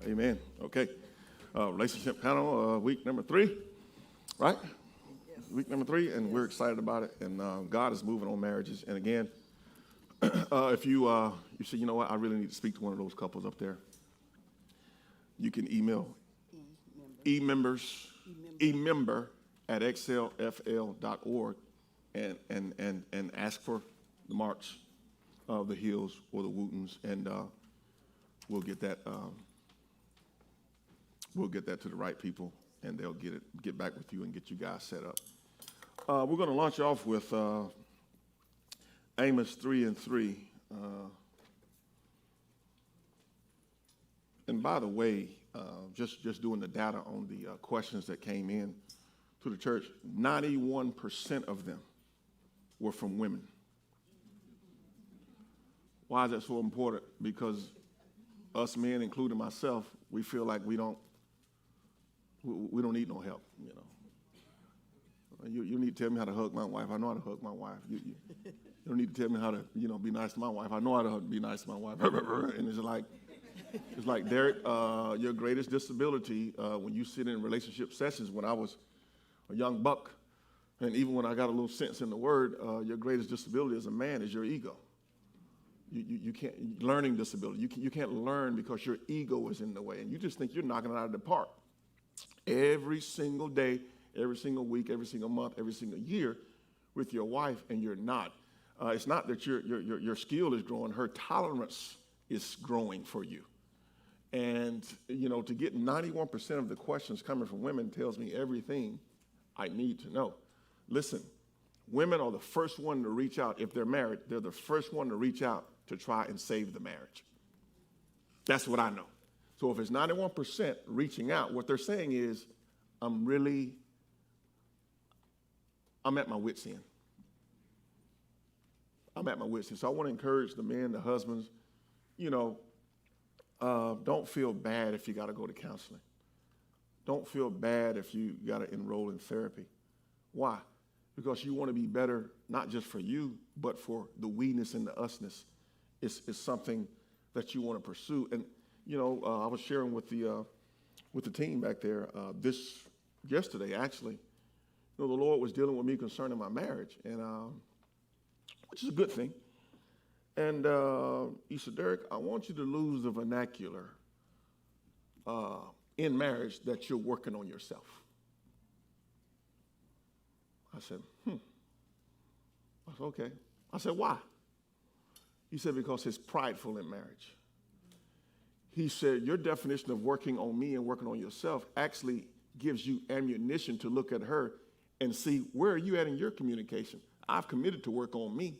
Amen. Okay. Relationship panel, week number 3, right? Yes. Week number 3, and we're excited about it. And God is moving on marriages. And again, if you say, you know what, I really need to speak to one of those couples up there, you can email emember at excelfl.org and ask for the March of the Hills or the Wootons, and we'll get that to the right people, and they'll get back with you and get you guys set up. We're going to launch off with Amos 3:3. And by the way, just doing the data on the questions that came in to the church, 91% of them were from women. Why is that so important? Because us men, including myself, we feel like we don't need no help, you know. You need to tell me how to hug my wife. I know how to hug my wife. You don't need to tell me how to, be nice to my wife. I know how to be nice to my wife. And it's like Derek, your greatest disability when you sit in relationship sessions, when I was a young buck, and even when I got a little sense in the word, your greatest disability as a man is your ego. You can't, learning disability, you can't learn because your ego is in the way, and you just think you're knocking it out of the park. Every single day, every single week, every single month, every single year with your wife, and you're not. It's not that your skill is growing, her tolerance is growing for you. And, to get 91% of the questions coming from women tells me everything I need to know. Listen, women are the first one to reach out. If they're married, they're the first one to reach out to try and save the marriage. That's what I know. So if it's 91% reaching out, what they're saying is, I'm at my wit's end. I'm at my wit's end. So I want to encourage the men, the husbands, don't feel bad if you got to go to counseling. Don't feel bad if you got to enroll in therapy. Why? Because you want to be better, not just for you, but for the we-ness and the usness. It's something that you want to pursue. And, I was sharing with the team back there yesterday, actually. The Lord was dealing with me concerning my marriage, and which is a good thing. And he said, Derek, I want you to lose the vernacular in marriage that you're working on yourself. I said, I said, okay. I said, why? He said, because it's prideful in marriage. He said, your definition of working on me and working on yourself actually gives you ammunition to look at her and see, where are you at in your communication? I've committed to work on me.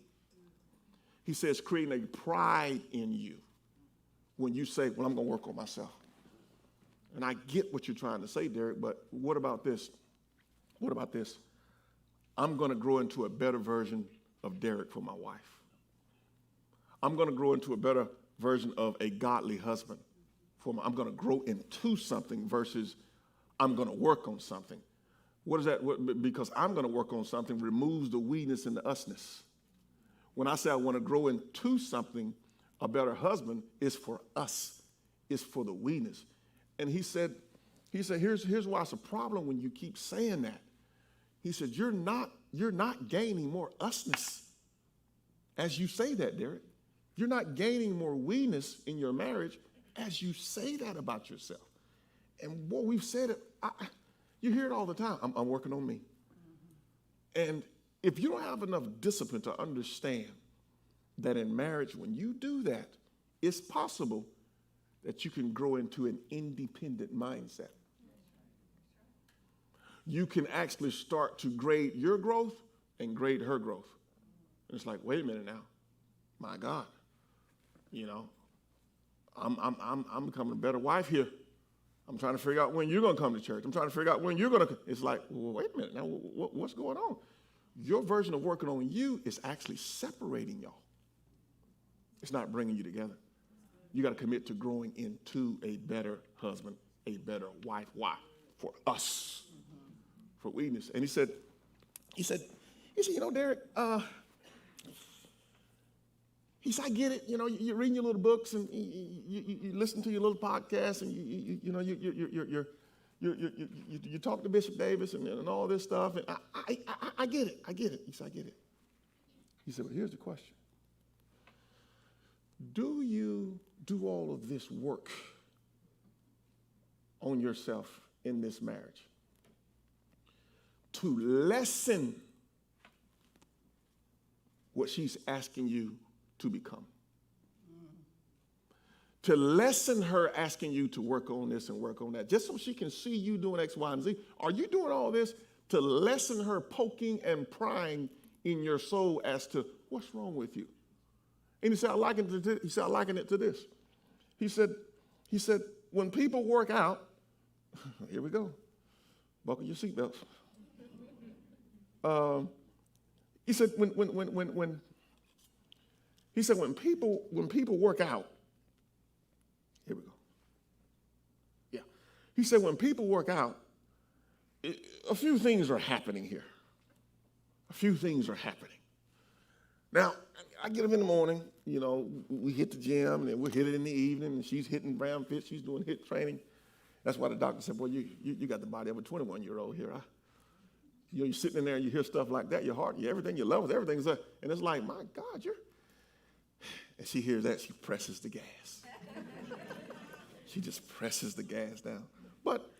He says, creating a pride in you when you say, well, I'm going to work on myself. And I get what you're trying to say, Derek, but what about this? What about this? I'm going to grow into a better version of Derek for my wife. I'm going to grow into a better version of a godly husband. I'm going to grow into something versus I'm going to work on something. What is that? Because I'm going to work on something removes the we-ness and the usness. When I say I want to grow into something, a better husband is for us. It's for the we-ness. And he said, here's why it's a problem when you keep saying that. He said, you're not gaining more usness as you say that, Derek. You're not gaining more we-ness in your marriage as you say that about yourself. And boy, we've said it. You hear it all the time. I'm working on me. And if you don't have enough discipline to understand that in marriage, when you do that, it's possible that you can grow into an independent mindset. You can actually start to grade your growth and grade her growth. And it's like, wait a minute now. My God, I'm becoming a better wife here. I'm trying to figure out when you're going to come to church. I'm trying to figure out when you're going to. It's like, well, wait a minute now. What's going on? Your version of working on you is actually separating y'all. It's not bringing you together. You got to commit to growing into a better husband, a better wife. Why? For us. For we-ness. And he said, Derek, He said, I get it. You know, you're reading your little books and you listen to your little podcasts and you talk to Bishop Davis and all this stuff. And I get it. I get it. He said, I get it. He said, but here's the question. Do you do all of this work on yourself in this marriage to lessen what she's asking you to become? To lessen her asking you to work on this and work on that, just so she can see you doing X, Y, and Z. Are you doing all this to lessen her poking and prying in your soul as to what's wrong with you? And he said, I liken it to this. He said, when people work out, here we go. Buckle your seatbelts. He said, when people work out, here we go. Yeah. He said, when people work out, a few things are happening here. A few things are happening. Now, I get up in the morning, you know, we hit the gym, and then we'll hit it in the evening, and she's hitting round fit, she's doing HIIT training. That's why the doctor said, boy, you got the body of a 21-year-old here. You know, you're sitting in there and you hear stuff like that, your heart, everything, your levels, everything's there. And it's like, my God, and she hears that, she presses the gas. She just presses the gas down. But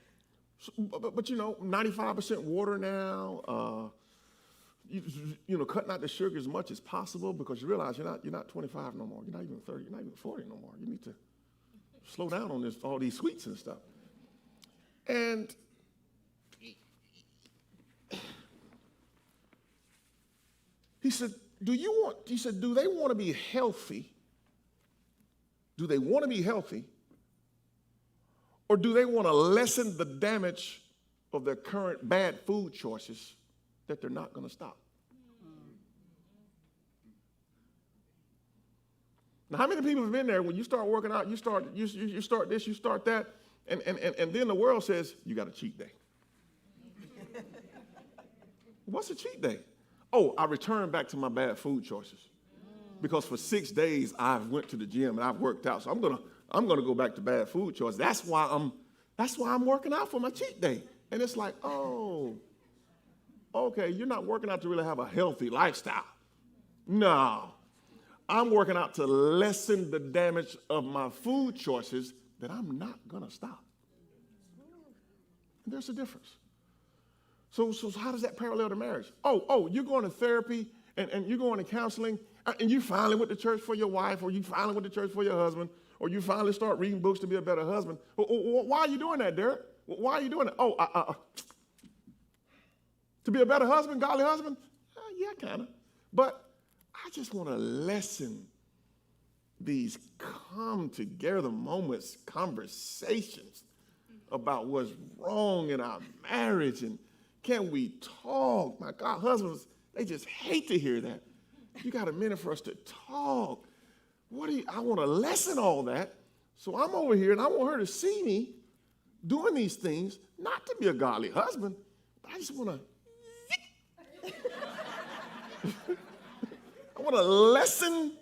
you know, 95% water now, you know, cutting out the sugar as much as possible because you realize you're not 25 no more. You're not even 30. You're not even 40 no more. You need to slow down on all these sweets and stuff. And he said, do they want to be healthy? Do they want to be healthy? Or do they want to lessen the damage of their current bad food choices that they're not going to stop? Now, how many people have been there when you start working out, you start this, you start that, and then the world says, you got a cheat day. What's a cheat day? Oh, I returned back to my bad food choices. Because for 6 days I've went to the gym and I've worked out. So I'm gonna go back to bad food choices. That's why I'm working out for my cheat day. And it's like, oh, okay, you're not working out to really have a healthy lifestyle. No. I'm working out to lessen the damage of my food choices that I'm not gonna stop. And there's a difference. So how does that parallel to marriage? Oh, you're going to therapy and you're going to counseling and you finally went to church for your wife, or you finally went to church for your husband, or you finally start reading books to be a better husband. Why are you doing that, Derek? Why are you doing that? To be a better husband, godly husband? Yeah, kind of. But I just want to lessen these come together moments, conversations about what's wrong in our marriage, and can we talk? My God, husbands, they just hate to hear that. You got a minute for us to talk. I want to lessen all that. So I'm over here and I want her to see me doing these things, not to be a godly husband, but I just want to, I want to lessen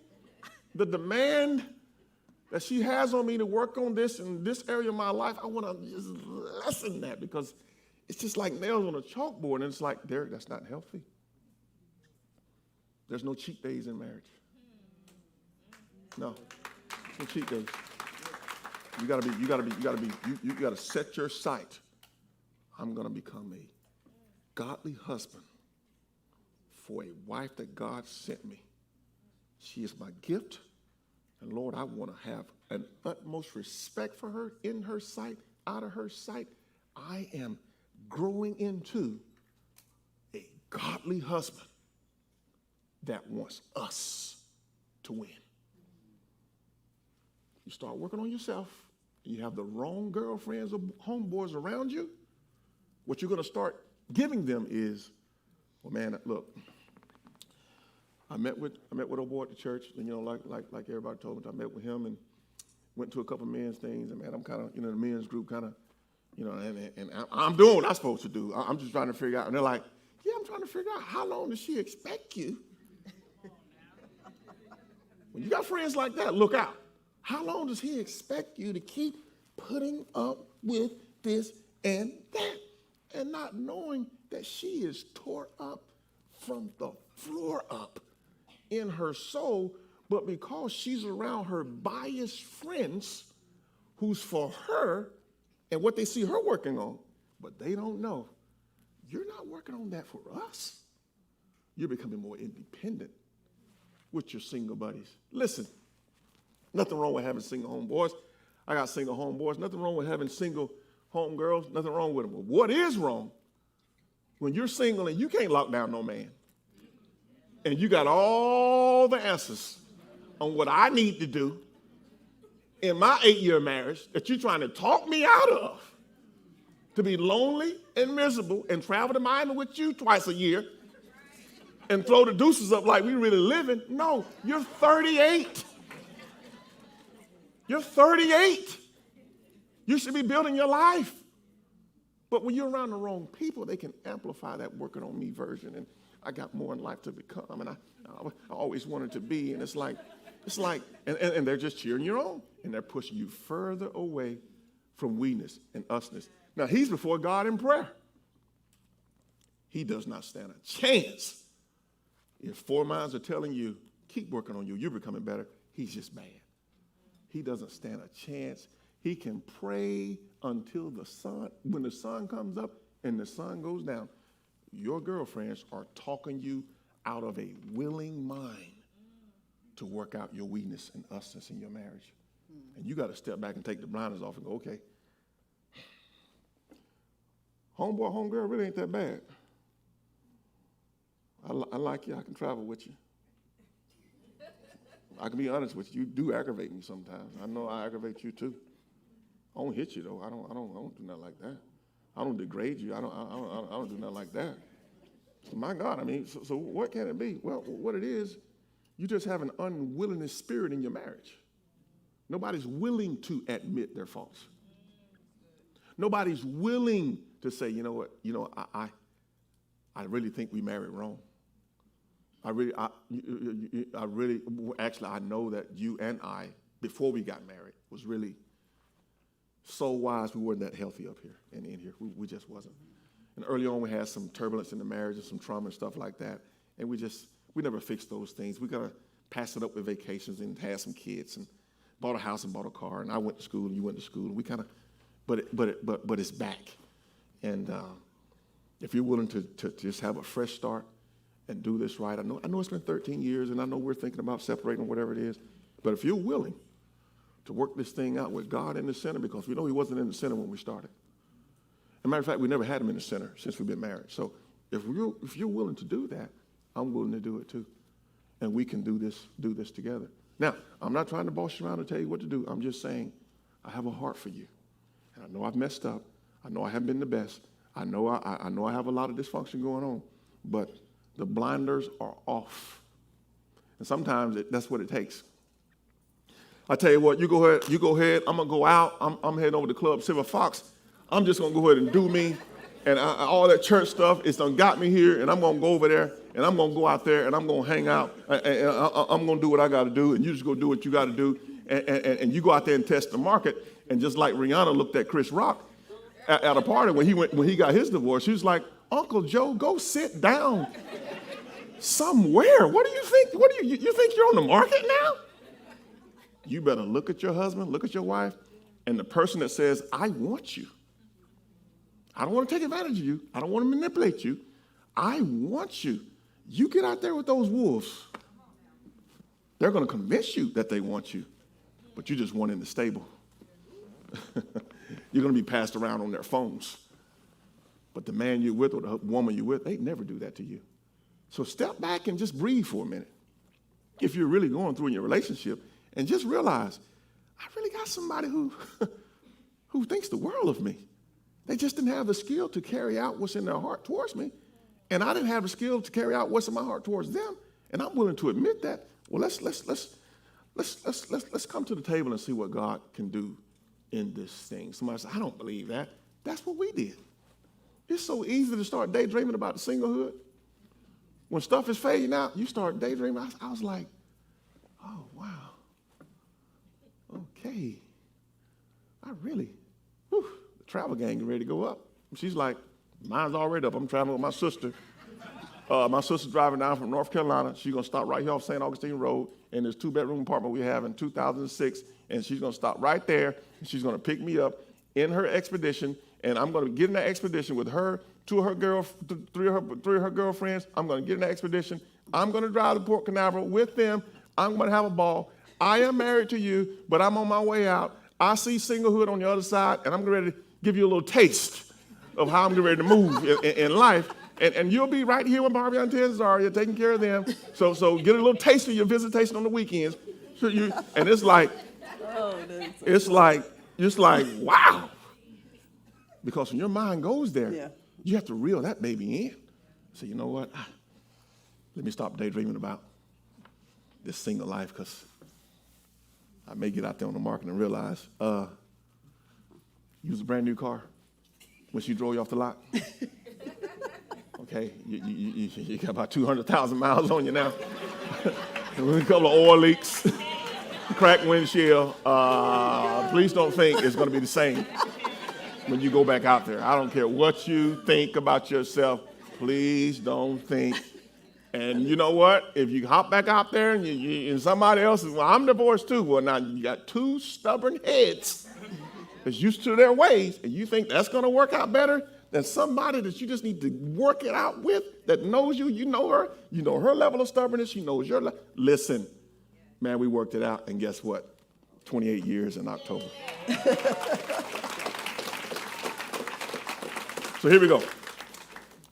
the demand that she has on me to work on this in this area of my life. I want to just lessen that because it's just like nails on a chalkboard, and it's like, Derek, that's not healthy. There's no cheat days in marriage. No cheat days. You gotta set your sight. I'm gonna become a godly husband for a wife that God sent me. She is my gift, and Lord, I want to have an utmost respect for her in her sight, out of her sight. I am growing into a godly husband that wants us to win. You start working on yourself, you have the wrong girlfriends or homeboys around you, what you're going to start giving them is, well, man, look, I met with old boy at the church, and, you know, like everybody told me, I met with him and went to a couple of men's things, and, man, I'm kind of, you know, the men's group kind of, you know, and I'm doing what I'm supposed to do. I'm just trying to figure out, and they're like, yeah, I'm trying to figure out how long does she expect you When you got friends like that, look out. How long does he expect you to keep putting up with this and that and not knowing that she is tore up from the floor up in her soul, but because she's around her biased friends who's for her and what they see her working on, but they don't know, you're not working on that for us. You're becoming more independent with your single buddies. Listen, nothing wrong with having single homeboys. I got single homeboys. Nothing wrong with having single homegirls. Nothing wrong with them. But what is wrong when you're single and you can't lock down no man, and you got all the answers on what I need to do in my 8-year marriage that you're trying to talk me out of, to be lonely and miserable and travel to Miami with you twice a year and throw the deuces up like we really living. No, you're 38. You're 38. You should be building your life. But when you're around the wrong people, they can amplify that working on me version. And I got more in life to become. And I always wanted to be. And it's like, and they're just cheering you on. And they're pushing you further away from we-ness and usness. Now, he's before God in prayer. He does not stand a chance. If 4 minds are telling you, keep working on you, you're becoming better, he's just mad. He doesn't stand a chance. He can pray until the sun, when the sun comes up and the sun goes down, your girlfriends are talking you out of a willing mind to work out your weakness and usness in your marriage. And you got to step back and take the blinders off and go, okay, homeboy, homegirl really ain't that bad. I like you. I can travel with you. I can be honest with you. You do aggravate me sometimes. I know I aggravate you too. I don't hit you though. I don't do nothing like that. I don't degrade you. I don't do nothing like that. So my God, I mean, so what can it be? Well, what it is, you just have an unwillingness spirit in your marriage. Nobody's willing to admit their faults. Nobody's willing to say, you know what, I really think we married wrong. I know that you and I, before we got married, was really soul-wise, we weren't that healthy up here and in here. We just wasn't. And early on, we had some turbulence in the marriage and some trauma and stuff like that. And we never fixed those things. We got to pass it up with vacations and had some kids and bought a house and bought a car. And I went to school and you went to school. And we kind of, but it's back. And if you're willing to just have a fresh start and do this right, I know it's been 13 years and I know we're thinking about separating or whatever it is, but if you're willing to work this thing out with God in the center, because we know he wasn't in the center when we started. As a matter of fact, we never had him in the center since we've been married. So if you're willing to do that, I'm willing to do it too. And we can do this together. Now, I'm not trying to boss you around and tell you what to do. I'm just saying I have a heart for you. And I know I've messed up. I know I haven't been the best. I know I have a lot of dysfunction going on, but the blinders are off. And sometimes that's what it takes. I tell you what, you go ahead. I'm going to go out. I'm heading over to Club Silver Fox. I'm just going to go ahead and do me. And all that church stuff, it's done got me here. And I'm going to go over there. And I'm going to go out there. And I'm going to hang out. And I'm going to do what I got to do. And you just go do what you got to do. And you go out there and test the market. And just like Rihanna looked at Chris Rock at a party when he got his divorce, she was like, Uncle Joe, go sit down somewhere. What do you think? You think you're on the market now? You better look at your husband, look at your wife, and the person that says, I want you. I don't want to take advantage of you. I don't want to manipulate you. I want you. You get out there with those wolves. They're going to convince you that they want you, but you just want in the stable. You're going to be passed around on their phones. But the man you're with or the woman you're with, they never do that to you. So step back and just breathe for a minute. If you're really going through in your relationship, and just realize, I really got somebody who thinks the world of me. They just didn't have the skill to carry out what's in their heart towards me. And I didn't have the skill to carry out what's in my heart towards them. And I'm willing to admit that. Well, let's come to the table and see what God can do in this thing. Somebody said, I don't believe that. That's what we did. It's so easy to start daydreaming about the singlehood. When stuff is fading out, you start daydreaming. I was like, Oh, wow. Okay. The travel gang is ready to go up. She's like, mine's already up. I'm traveling with my sister. My sister's driving down from North Carolina. She's going to stop right here off St. Augustine Road in this 2-bedroom apartment we have in 2006, and she's going to stop right there, and she's going to pick me up in her expedition, and I'm going to get in that expedition with her, three of her girlfriends. I'm going to get in that expedition. I'm going to drive to Port Canaveral with them. I'm going to have a ball. I am married to you, but I'm on my way out. I see singlehood on the other side, and I'm ready to give you a little taste of how I'm ready to move in life. And you'll be right here with Barbie and Zaria taking care of them. So get a little taste of your visitation on the weekends. And it's like, wow. Because when your mind goes there, you have to reel that baby in. So you know what? Let me stop daydreaming about this single life, because I may get out there on the market and realize, use a brand new car when she drove you off the lot. Okay, you got about 200,000 miles on you now. With a couple of oil leaks, cracked windshield. Please don't think it's going to be the same when you go back out there. I don't care what you think about yourself. Please don't think. And you know what? If you hop back out there and somebody else is, well, I'm divorced too. Well, now you got two stubborn heads that's used to their ways, and you think that's going to work out better than somebody that you just need to work it out with, that knows you. You know her level of stubbornness. She knows your level. Listen, man, we worked it out, and guess what? 28 years in October. So here we go.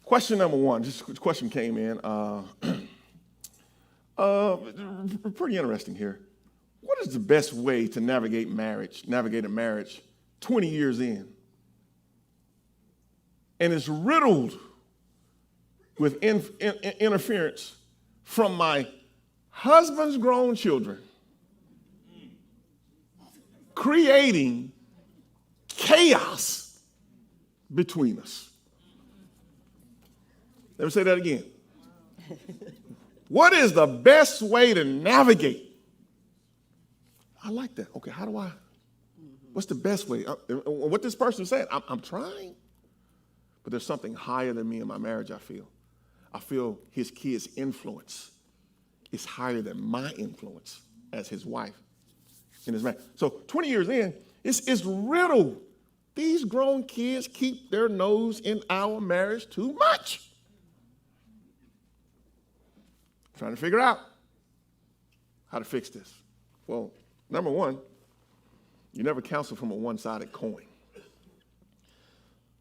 Question number one. This question came in. Pretty interesting here. What is the best way to navigate a marriage 20 years in? And it's riddled with interference from my husband's grown children, creating chaos between us. Let me say that again. What is the best way to navigate? I like that. Okay, what's the best way? What this person said, I'm trying. But there's something higher than me in my marriage, I feel. I feel his kids' influence is higher than my influence as his wife in his marriage. So 20 years in, it's riddled. These grown kids keep their nose in our marriage too much. Trying to figure out how to fix this. Well, number one, you never counsel from a one-sided coin.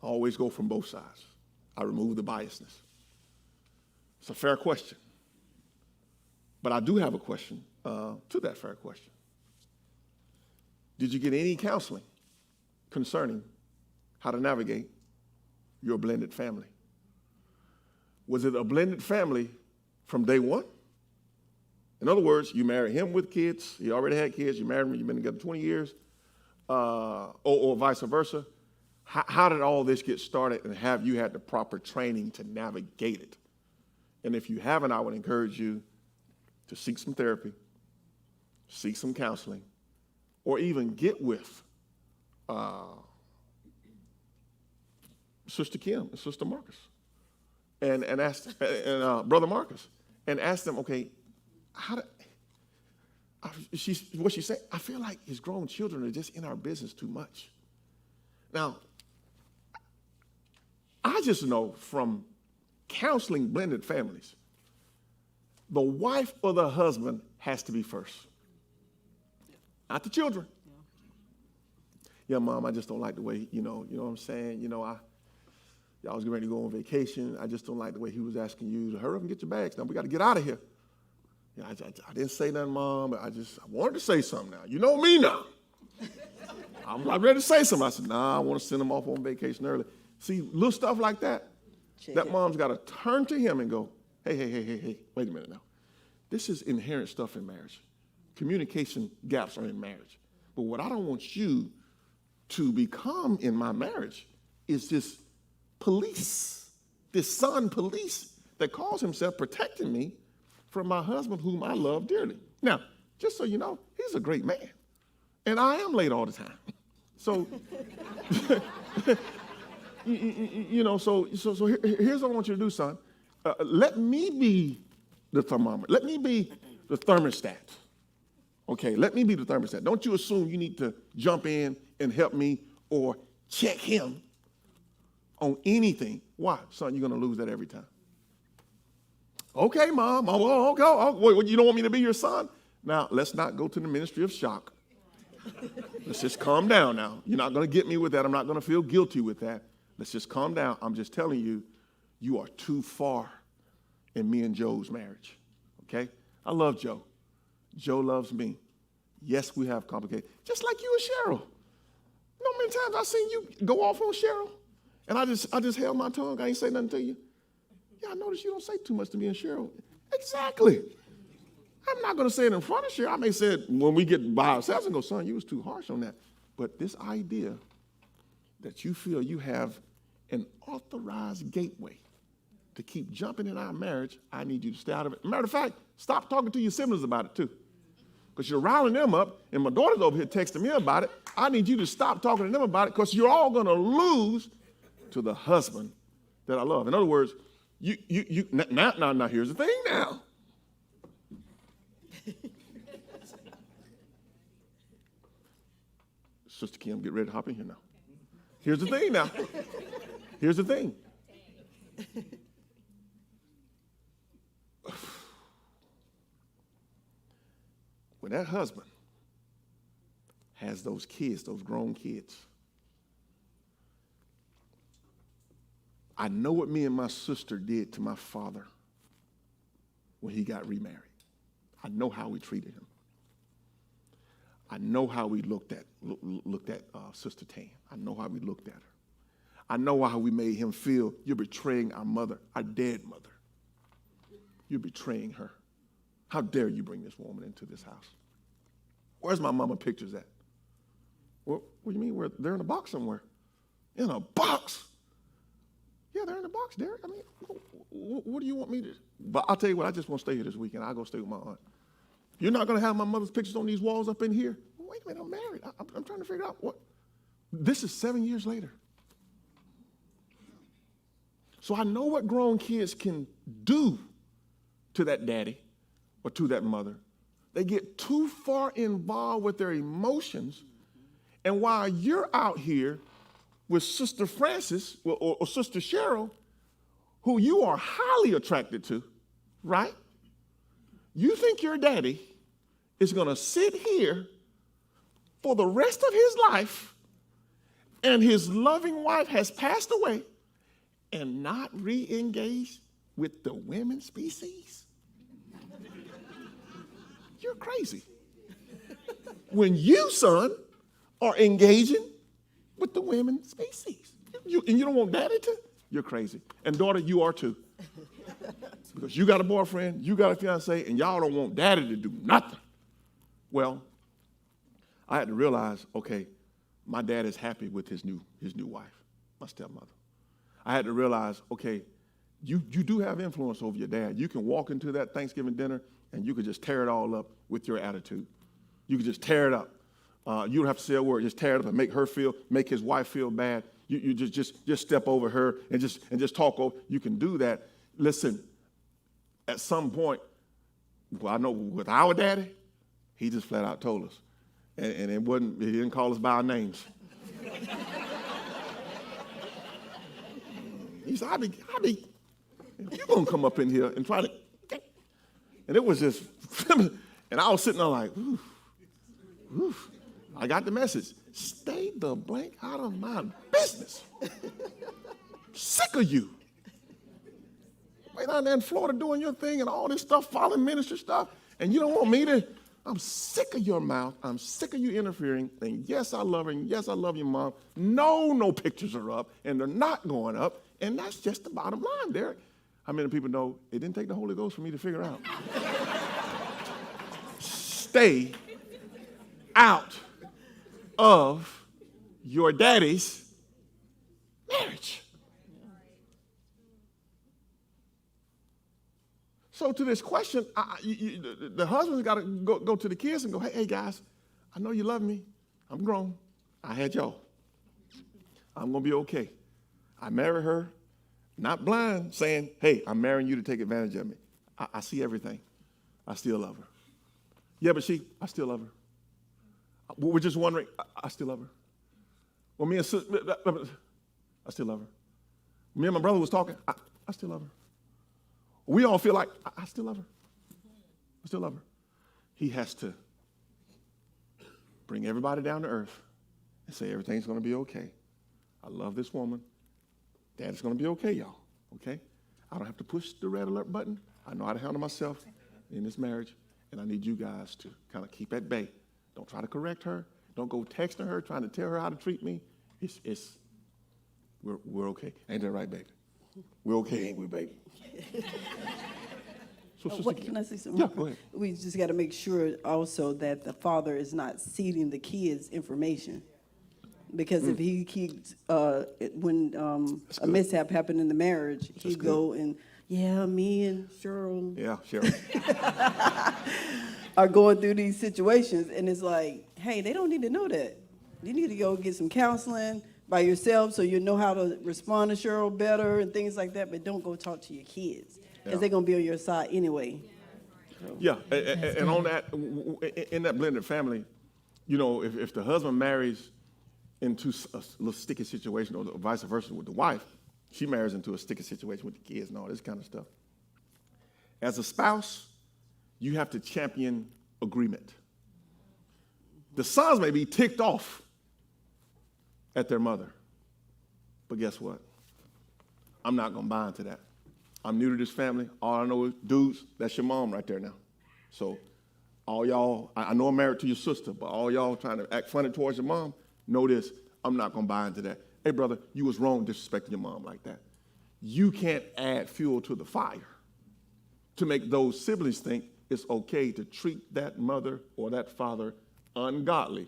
I always go from both sides. I remove the biasness. It's a fair question. But I do have a question to that fair question. Did you get any counseling concerning how to navigate your blended family? Was it a blended family from day one? In other words, you married him with kids. He already had kids. You married him. You've been together 20 years, or vice versa. How did all this get started, and have you had the proper training to navigate it? And if you haven't, I would encourage you to seek some therapy, seek some counseling, or even get with Sister Kim and Sister Marcus and ask Brother Marcus and ask them, okay, what she said, I feel like his grown children are just in our business too much. Now, I just know from counseling blended families, the wife or the husband has to be first, not the children. Yeah, Mom, I just don't like the way, you know what I'm saying? Y'all was getting ready to go on vacation. I just don't like the way he was asking you to hurry up and get your bags. Now we got to get out of here. Yeah, I didn't say nothing, Mom, but I wanted to say something now. You know me now. I'm like ready to say something. I said, nah, I want to send him off on vacation early. See, little stuff like that, that mom's got to turn to him and go, hey, wait a minute now. This is inherent stuff in marriage. Communication gaps are in marriage. But what I don't want you to become in my marriage is this police, this son police that calls himself protecting me from my husband whom I love dearly. Now, just so you know, he's a great man. And I am late all the time. So, so here's what I want you to do, son. Let me be the thermometer. Let me be the thermostat. Okay, let me be the thermostat. Don't you assume you need to jump in and help me or check him on anything. Why? Son, you're going to lose that every time. Okay, Mom. Okay. You don't want me to be your son? Now, let's not go to the ministry of shock. Let's just calm down now. You're not going to get me with that. I'm not going to feel guilty with that. Let's just calm down. I'm just telling you, you are too far in me and Joe's marriage. Okay? I love Joe. Joe loves me. Yes, we have complicated. Just like you and Cheryl. You know how many times I've seen you go off on Cheryl? And I just held my tongue. I ain't say nothing to you. Yeah, I noticed you don't say too much to me and Cheryl. Exactly. I'm not going to say it in front of Cheryl. I may say it when we get by ourselves and go, son, you was too harsh on that. But this idea that you feel you have an authorized gateway to keep jumping in our marriage, I need you to stay out of it. Matter of fact, stop talking to your siblings about it too. Because you're riling them up, and my daughter's over here texting me about it. I need you to stop talking to them about it because you're all going to lose to the husband that I love. In other words, now here's the thing now. Sister Kim, get ready to hop in here now. Here's the thing now. Here's the thing. When that husband has those kids, those grown kids, I know what me and my sister did to my father when he got remarried. I know how we treated him. I know how we looked at Sister Tam. I know how we looked at her. I know how we made him feel. You're betraying our mother, our dead mother. You're betraying her. How dare you bring this woman into this house? Where's my mama pictures at? What do you mean? They're in a box somewhere. In a box? Yeah, they're in a box, Derek. I mean, what do you want me to do? But I'll tell you what, I just want to stay here this weekend. I'll go stay with my aunt. You're not going to have my mother's pictures on these walls up in here? Wait a minute, I'm married. I'm trying to figure out what. This is 7 years later. So I know what grown kids can do to that daddy or to that mother. They get too far involved with their emotions. And while you're out here with Sister Frances or Sister Cheryl, who you are highly attracted to, right? You think your daddy is going to sit here for the rest of his life and his loving wife has passed away and not re-engage with the women species? You're crazy. When you, son, are engaging with the women species, and you don't want daddy to, you're crazy. And daughter, you are too. Because you got a boyfriend, you got a fiance, and y'all don't want daddy to do nothing. Well, I had to realize, okay, my dad is happy with his new wife, my stepmother. I had to realize, okay, you do have influence over your dad. You can walk into that Thanksgiving dinner and you could just tear it all up with your attitude. You could just tear it up. You don't have to say a word. Just tear it up and make his wife feel bad. You just step over her and just talk over. You can do that. Listen, at some point, well, I know with our daddy, he just flat out told us. And he didn't call us by our names. He said, I be, you're going to come up in here and try to, and it was just, and I was sitting there like, oof. I got the message. Stay the blank out of my business. Sick of you. Way down there in Florida doing your thing and all this stuff, following ministry stuff, and you don't want me to. I'm sick of your mouth. I'm sick of you interfering. And yes, I love her. And yes, I love your mom. No pictures are up, and they're not going up. And that's just the bottom line, Derek. How many people know it didn't take the Holy Ghost for me to figure out? Stay out of your daddy's marriage. So to this question, the husband's got to go to the kids and go, hey, guys, I know you love me. I'm grown. I had y'all. I'm going to be okay. I married her, not blind, saying, hey, I'm marrying you to take advantage of me. I see everything. I still love her. Yeah, but I still love her. We're just wondering, I still love her. Well, me and sister, I still love her. Me and my brother was talking, I still love her. We all feel like, I still love her. I still love her. He has to bring everybody down to earth and say everything's going to be okay. I love this woman. Dad's going to be okay, y'all, okay? I don't have to push the red alert button. I know how to handle myself in this marriage, and I need you guys to kind of keep at bay. Don't try to correct her. Don't go texting her, trying to tell her how to treat me. We're okay. Ain't that right, baby? We're okay, ain't we, baby? Can I say something? Yeah, go ahead. We just got to make sure also that the father is not seeding the kids information. Because if he keeps, when a mishap happened in the marriage, he'd go and, yeah, me and Cheryl. Yeah, Cheryl. are going through these situations, and it's like, hey, they don't need to know that. You need to go get some counseling by yourself so you know how to respond to Cheryl better and things like that, but don't go talk to your kids because they're going to be on your side anyway. Yeah, and on that, in that blended family, you know, if the husband marries into a little sticky situation or vice versa with the wife, she marries into a sticky situation with the kids and all this kind of stuff. As a spouse, you have to champion agreement. The sons may be ticked off at their mother, but guess what? I'm not going to buy into that. I'm new to this family. All I know is, dudes, that's your mom right there now. So all y'all, I know I'm married to your sister, but all y'all trying to act funny towards your mom, know this, I'm not going to buy into that. Hey, brother, you was wrong disrespecting your mom like that. You can't add fuel to the fire to make those siblings think it's okay to treat that mother or that father ungodly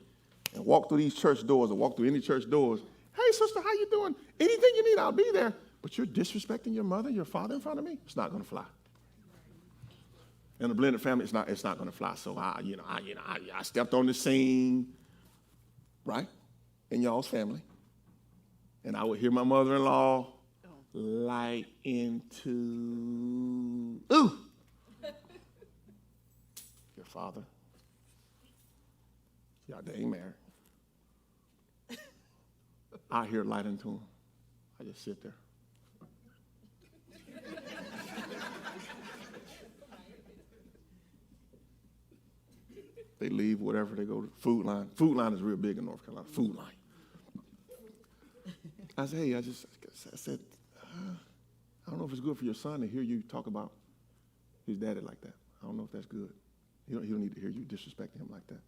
and walk through these church doors or walk through any church doors. Hey, sister, how you doing? Anything you need, I'll be there. But you're disrespecting your mother, your father in front of me? It's not going to fly. In a blended family, it's not going to fly. So I stepped on the scene, right, in y'all's family, and I would hear my mother-in-law light into, ooh, your father. Y'all, they ain't married. I hear light into him. I just sit there. They leave, whatever, they go to Food Line. Food Line is real big in North Carolina, Food Line. I said, hey, I said, I don't know if it's good for your son to hear you talk about his daddy like that. I don't know if that's good. He don't need to hear you disrespecting him like that.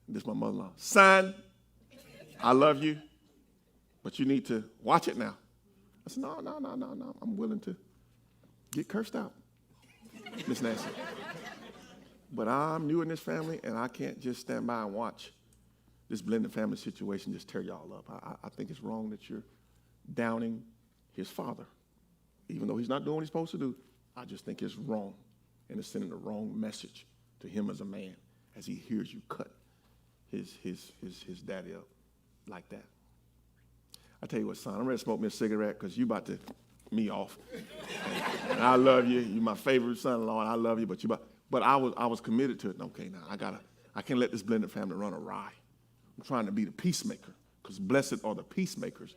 This is my mother-in-law. Son, I love you, but you need to watch it now. I said, no. I'm willing to get cursed out, Miss Nancy. But I'm new in this family, and I can't just stand by and watch this blended family situation just tear y'all up. I think it's wrong that you're downing his father. Even though he's not doing what he's supposed to do, I just think it's wrong, and it's sending the wrong message to him as a man as he hears you cut his daddy up like that. I tell you what, son, I'm ready to smoke me a cigarette because you about to me off. And I love you. You're my favorite son-in-law, and I love you, but I was committed to it. Okay, now I can't let this blended family run awry. I'm trying to be the peacemaker, because blessed are the peacemakers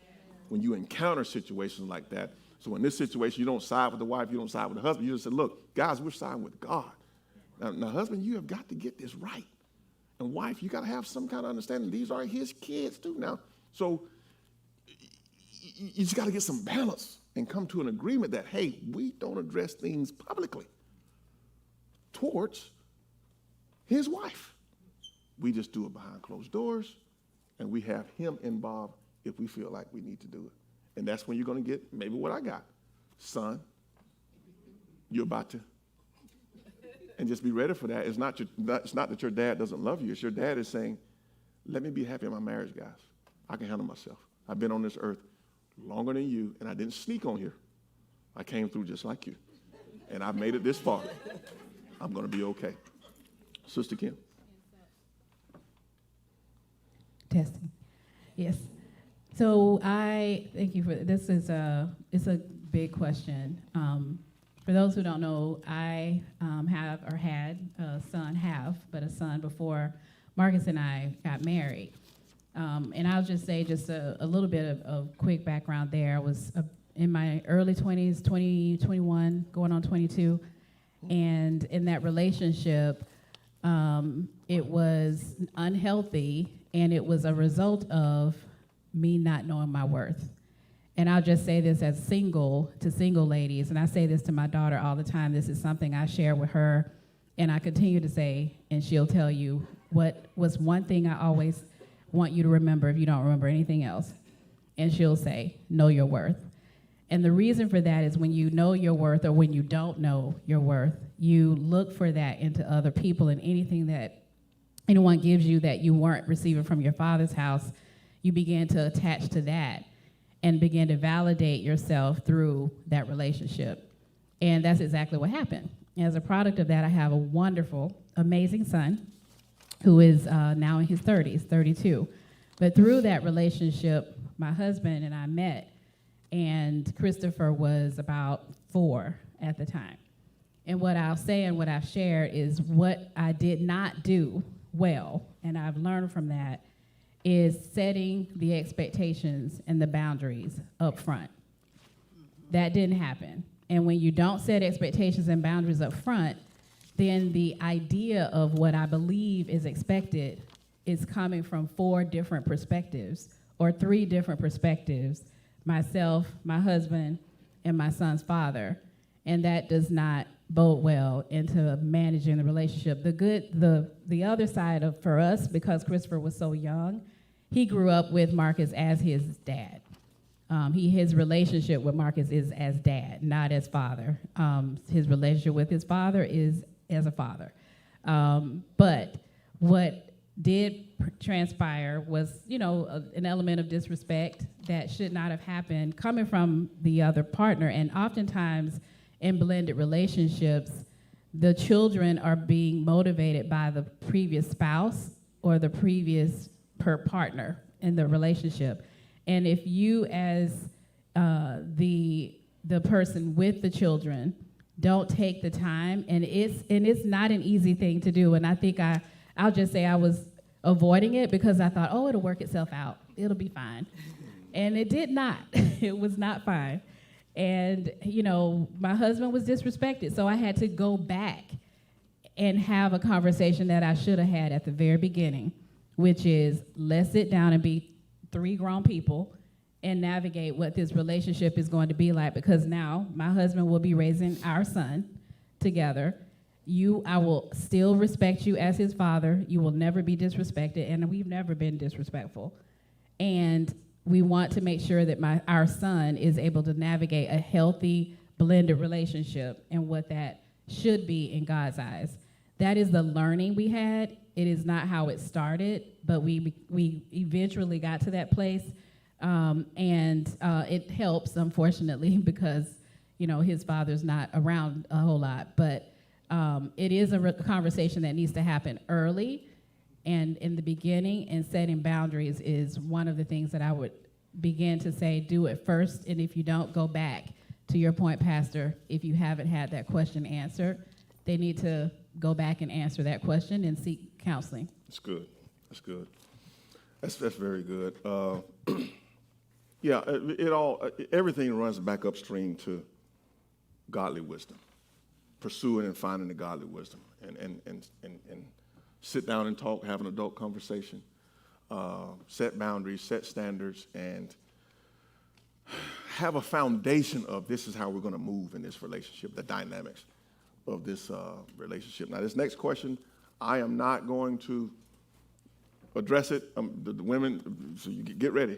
when you encounter situations like that. So in this situation, you don't side with the wife, you don't side with the husband. You just say, look, guys, we're siding with God. Now, husband, you have got to get this right. And wife, you got to have some kind of understanding. These are his kids too now. So you just got to get some balance and come to an agreement that, hey, we don't address things publicly towards his wife. We just do it behind closed doors, and we have him involved if we feel like we need to do it. And that's when you're going to get maybe what I got. Son, you're about to. And just be ready for that. It's not that your dad doesn't love you. It's your dad is saying, let me be happy in my marriage, guys. I can handle myself. I've been on this earth longer than you, and I didn't sneak on here. I came through just like you, and I've made it this far. I'm going to be okay. Sister Kim. Testing. Yes. So I thank you for this. It's a big question. For those who don't know, I have or had a son before Marcus and I got married. And I'll just say a little bit of quick background there. I was in my early 20s, 20, 21, going on 22. And in that relationship, it was unhealthy, and it was a result of me not knowing my worth. And I'll just say this as single ladies, and I say this to my daughter all the time. This is something I share with her, and I continue to say, and she'll tell you, what was one thing I always want you to remember if you don't remember anything else. And she'll say, know your worth. And the reason for that is when you know your worth, or when you don't know your worth, you look for that into other people, and anything that anyone gives you that you weren't receiving from your father's house, you begin to attach to that and begin to validate yourself through that relationship. And that's exactly what happened. As a product of that, I have a wonderful, amazing son who is now in his 30s, 32. But through that relationship, my husband and I met, and Christopher was about 4 at the time. And what I'll say and what I've shared is what I did not do well, and I've learned from that, is setting the expectations and the boundaries up front. That didn't happen. And when you don't set expectations and boundaries up front, then the idea of what I believe is expected is coming from 4 different perspectives, or 3 different perspectives: myself, my husband, and my son's father. And that does not bode well into managing the relationship. The other side of, for us, because Christopher was so young, he grew up with Marcus as his dad. His relationship with Marcus is as dad, not as father. His relationship with his father is as a father. But what did transpire was, an element of disrespect that should not have happened coming from the other partner. And oftentimes in blended relationships, the children are being motivated by the previous spouse or the previous partner in the relationship. And if you, as the person with the children, don't take the time, and it's not an easy thing to do. And I think I'll just say I was avoiding it because I thought, it'll work itself out. It'll be fine. And it did not. It was not fine. And, my husband was disrespected, so I had to go back and have a conversation that I should have had at the very beginning, which is, let's sit down and be 3 grown people and navigate what this relationship is going to be like, because now my husband will be raising our son together. I will still respect you as his father. You will never be disrespected, and we've never been disrespectful. And we want to make sure that our son is able to navigate a healthy, blended relationship and what that should be in God's eyes. That is the learning we had. It is not how it started, but we eventually got to that place. And it helps, unfortunately, because, his father's not around a whole lot. But it is a conversation that needs to happen early and in the beginning, and setting boundaries is one of the things that I would begin to say, do it first. And if you don't, go back. To your point, Pastor, if you haven't had that question answered, they need to go back and answer that question and seek counseling. That's good. That's good. That's very good. Yeah, everything runs back upstream to godly wisdom, pursuing and finding the godly wisdom, and sit down and talk, have an adult conversation, set boundaries, set standards, and have a foundation of this is how we're going to move in this relationship, the dynamics of this relationship. Now, this next question, I am not going to address it. The women, so you get ready.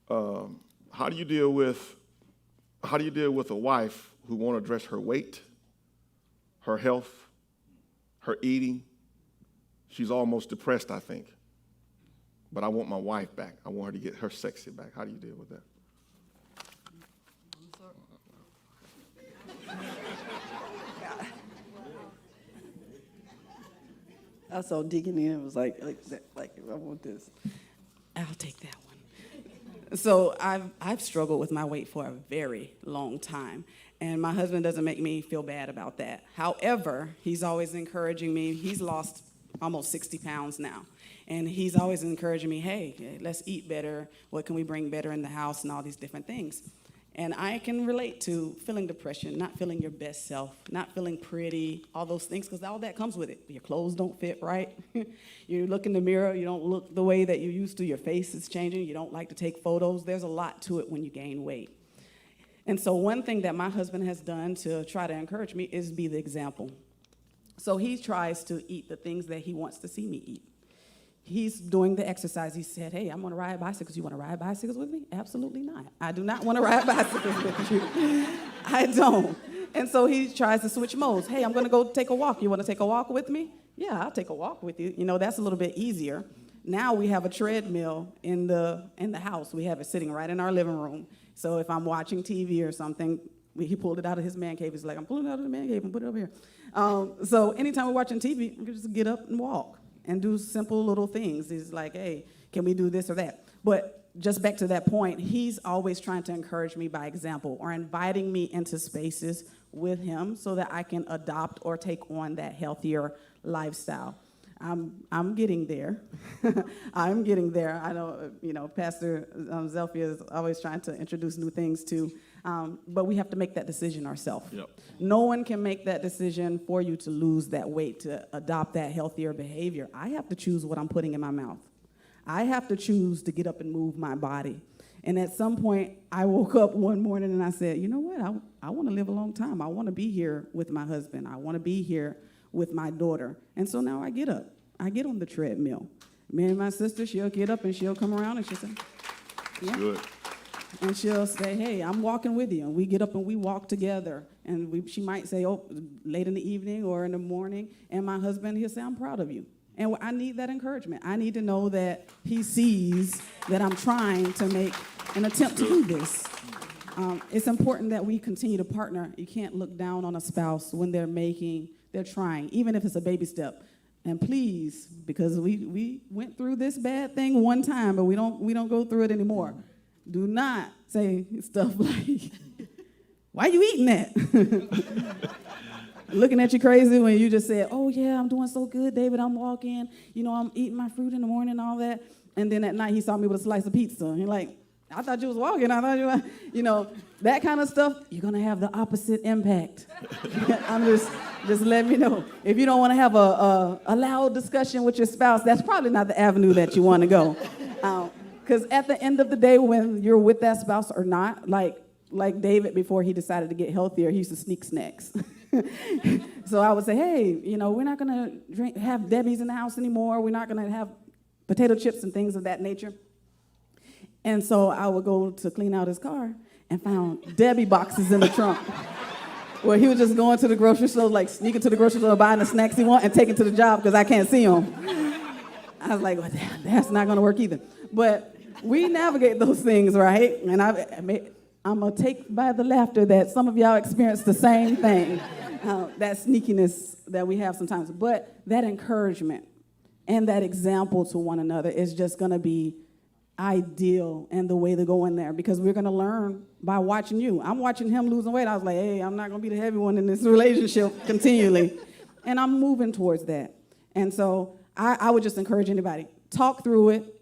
How do you deal with a wife who won't address her weight, her health, her eating? She's almost depressed, I think. But I want my wife back. I want her to get her sexy back. How do you deal with that? I saw Deacon in, it was like I want this. I'll take that one. So I've struggled with my weight for a very long time, and my husband doesn't make me feel bad about that. However, he's always encouraging me. He's lost almost 60 pounds now, and he's always encouraging me, hey, let's eat better. What can we bring better in the house and all these different things? And I can relate to feeling depression, not feeling your best self, not feeling pretty, all those things, because all that comes with it. Your clothes don't fit right. You look in the mirror, you don't look the way that you used to. Your face is changing. You don't like to take photos. There's a lot to it when you gain weight. And so one thing that my husband has done to try to encourage me is be the example. So he tries to eat the things that he wants to see me eat. He's doing the exercise. He said, hey, I'm going to ride bicycles. You want to ride bicycles with me? Absolutely not. I do not want to ride bicycles with you. I don't. And so he tries to switch modes. Hey, I'm going to go take a walk. You want to take a walk with me? Yeah, I'll take a walk with you. You know, that's a little bit easier. Now we have a treadmill in the house. We have it sitting right in our living room. So if I'm watching TV or something, he pulled it out of his man cave. He's like, I'm pulling it out of the man cave and put it over here. So anytime we're watching TV, we can just get up and walk and do simple little things. He's like, hey, can we do this or that? But just back to that point, he's always trying to encourage me by example or inviting me into spaces with him so that I can adopt or take on that healthier lifestyle. I'm getting there. I'm getting there. I know, Pastor Zelfia is always trying to introduce new things too, but we have to make that decision ourselves. Yep. No one can make that decision for you to lose that weight, to adopt that healthier behavior. I have to choose what I'm putting in my mouth. I have to choose to get up and move my body. And at some point, I woke up one morning and I said, you know what? I want to live a long time. I want to be here with my husband. I want to be here with my daughter. And so now I get up. I get on the treadmill. Me and my sister, she'll get up and she'll come around and she'll say, yeah. Good. And she'll say, hey, I'm walking with you. And we get up and we walk together. And she might say, oh, late in the evening or in the morning. And my husband, he'll say, I'm proud of you. And I need that encouragement. I need to know that he sees that I'm trying to make an attempt to do this. It's important that we continue to partner. You can't look down on a spouse when they're trying, even if it's a baby step. And please, because we went through this bad thing one time, but we don't go through it anymore. Do not say stuff like, why are you eating that? Looking at you crazy when you just said, oh yeah, I'm doing so good, David, I'm walking, I'm eating my fruit in the morning and all that. And then at night he saw me with a slice of pizza. And he's like, I thought you was walking. I thought you were, that kind of stuff, you're going to have the opposite impact. I'm just letting me know. If you don't want to have a loud discussion with your spouse, that's probably not the avenue that you want to go. Because at the end of the day, when you're with that spouse or not, like David, before he decided to get healthier, he used to sneak snacks. So I would say, hey, we're not going to have Debbie's in the house anymore. We're not going to have potato chips and things of that nature. And so I would go to clean out his car and found Debbie boxes in the trunk. Where he was just going to the grocery store, like sneaking to the grocery store, buying the snacks he wants and taking to the job because I can't see him. I was like, well, that's not going to work either. But we navigate those things, right? And I'm going to take by the laughter that some of y'all experience the same thing, that sneakiness that we have sometimes. But that encouragement and that example to one another is just going to be ideal and the way to go in there, because we're going to learn by watching you. I'm watching him losing weight. I was like, hey, I'm not going to be the heavy one in this relationship continually. And I'm moving towards that. And so I would just encourage anybody, talk through it,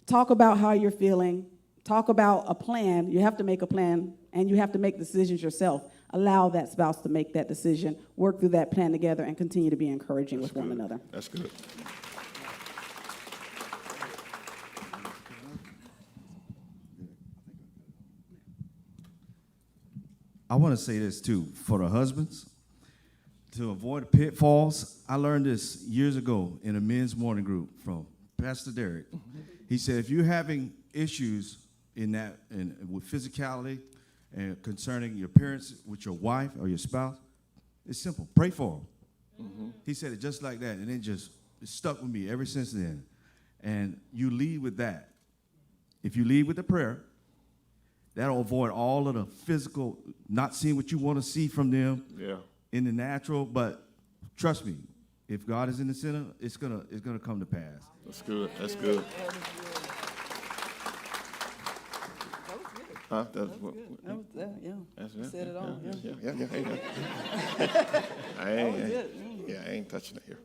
talk about how you're feeling, talk about a plan. You have to make a plan, and you have to make decisions yourself. Allow that spouse to make that decision, work through that plan together, and continue to be encouraging with one another. That's good. I want to say this too, for the husbands, to avoid pitfalls. I learned this years ago in a men's morning group from Pastor Derek. He said, if you're having issues with physicality and concerning your appearance with your wife or your spouse, it's simple. Pray for them. Mm-hmm. He said it just like that, and it stuck with me ever since then. And you lead with that. If you lead with the prayer, that'll avoid all of the physical, not seeing what you want to see from them in the natural. But trust me, if God is in the center, it's gonna come to pass. That's good. That's good. Huh? That's what. That was, yeah. That's You it. said it all, yeah. Yeah. I ain't touching it here.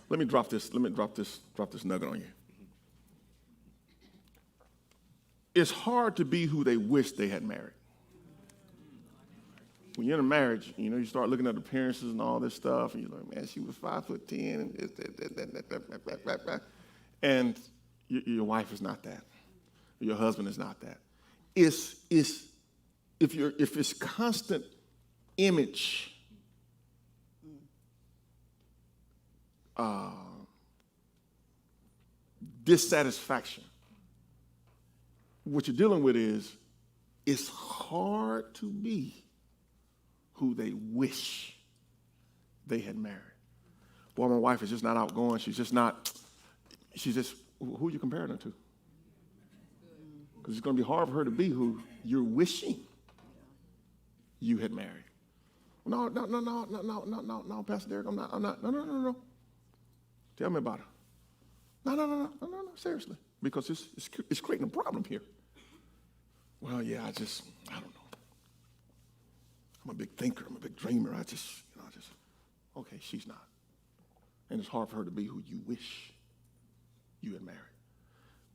Let me drop this nugget on you. It's hard to be who they wish they had married. When you're in a marriage, you start looking at appearances and all this stuff, and you're like, man, she was 5'10", and this, and your wife is not that. Your husband is not that. If it's constant image dissatisfaction, what you're dealing with is it's hard to be who they wish they had married. Boy, my wife is just not outgoing. She's just, who are you comparing her to? Because it's going to be hard for her to be who you're wishing you had married. No, Pastor Derek, I'm not. No. Tell me about her. No, seriously. Because it's creating a problem here. Well, yeah, I don't know. I'm a big thinker. I'm a big dreamer. Okay, she's not. And it's hard for her to be who you wish you had married.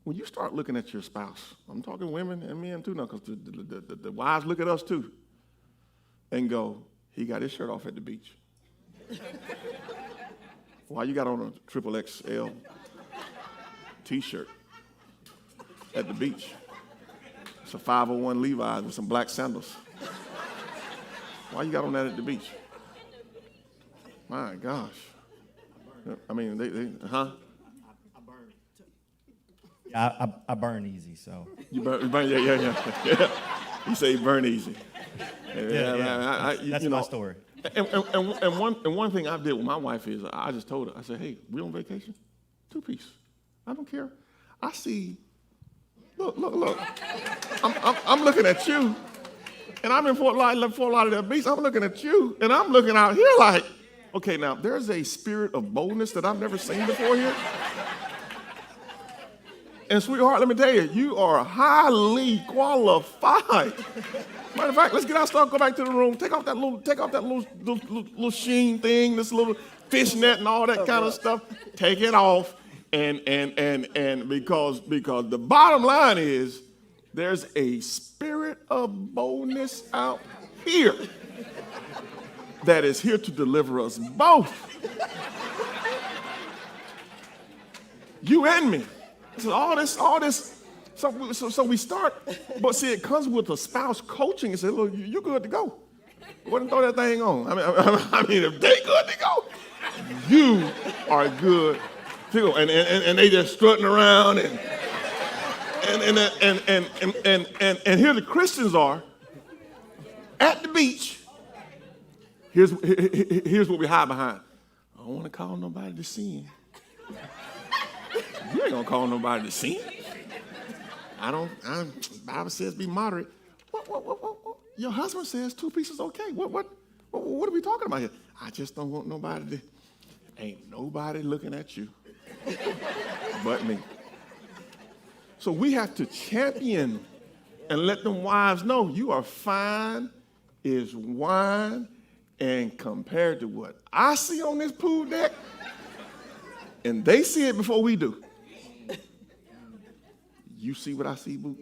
When you start looking at your spouse, I'm talking women and men too now, because the wives look at us too and go, he got his shirt off at the beach. Why you got on a XXL T-shirt at the beach? It's a 501 Levi's with some black sandals. Why you got on that at the beach? My gosh. I mean, I burn. I burn easy, so. You burn, yeah. You say you burn easy. That's my story. And one thing I did with my wife is I just told her, I said, hey, we on vacation? 2-piece. I don't care. I see, look. I'm looking at you, and I'm in Fort Lauderdale Beach. I'm looking at you, and I'm looking out here like, okay, now there's a spirit of boldness that I've never seen before here. And sweetheart, let me tell you, you are highly qualified. Matter of fact, let's get out, go back to the room, take off that little sheen thing, this little fishnet and all that kind of stuff. Take it off, and because the bottom line is there's a spirit of boldness out here that is here to deliver us both. You and me. So all this. So we start, but see, it comes with a spouse coaching and say, look, you're good to go. Wouldn't throw that thing on. I mean, if they good to go, you are good to go. And they just strutting around and here the Christians are at the beach. Here's what we hide behind. I don't want to call nobody to sin. You ain't gonna call nobody to sin. The Bible says be moderate. What? Your husband says 2 pieces okay. What are we talking about here? I just don't want nobody to. Ain't nobody looking at you but me. So we have to champion and let them wives know you are fine as wine, and compared to what I see on this pool deck, and they see it before we do. You see what I see, boo?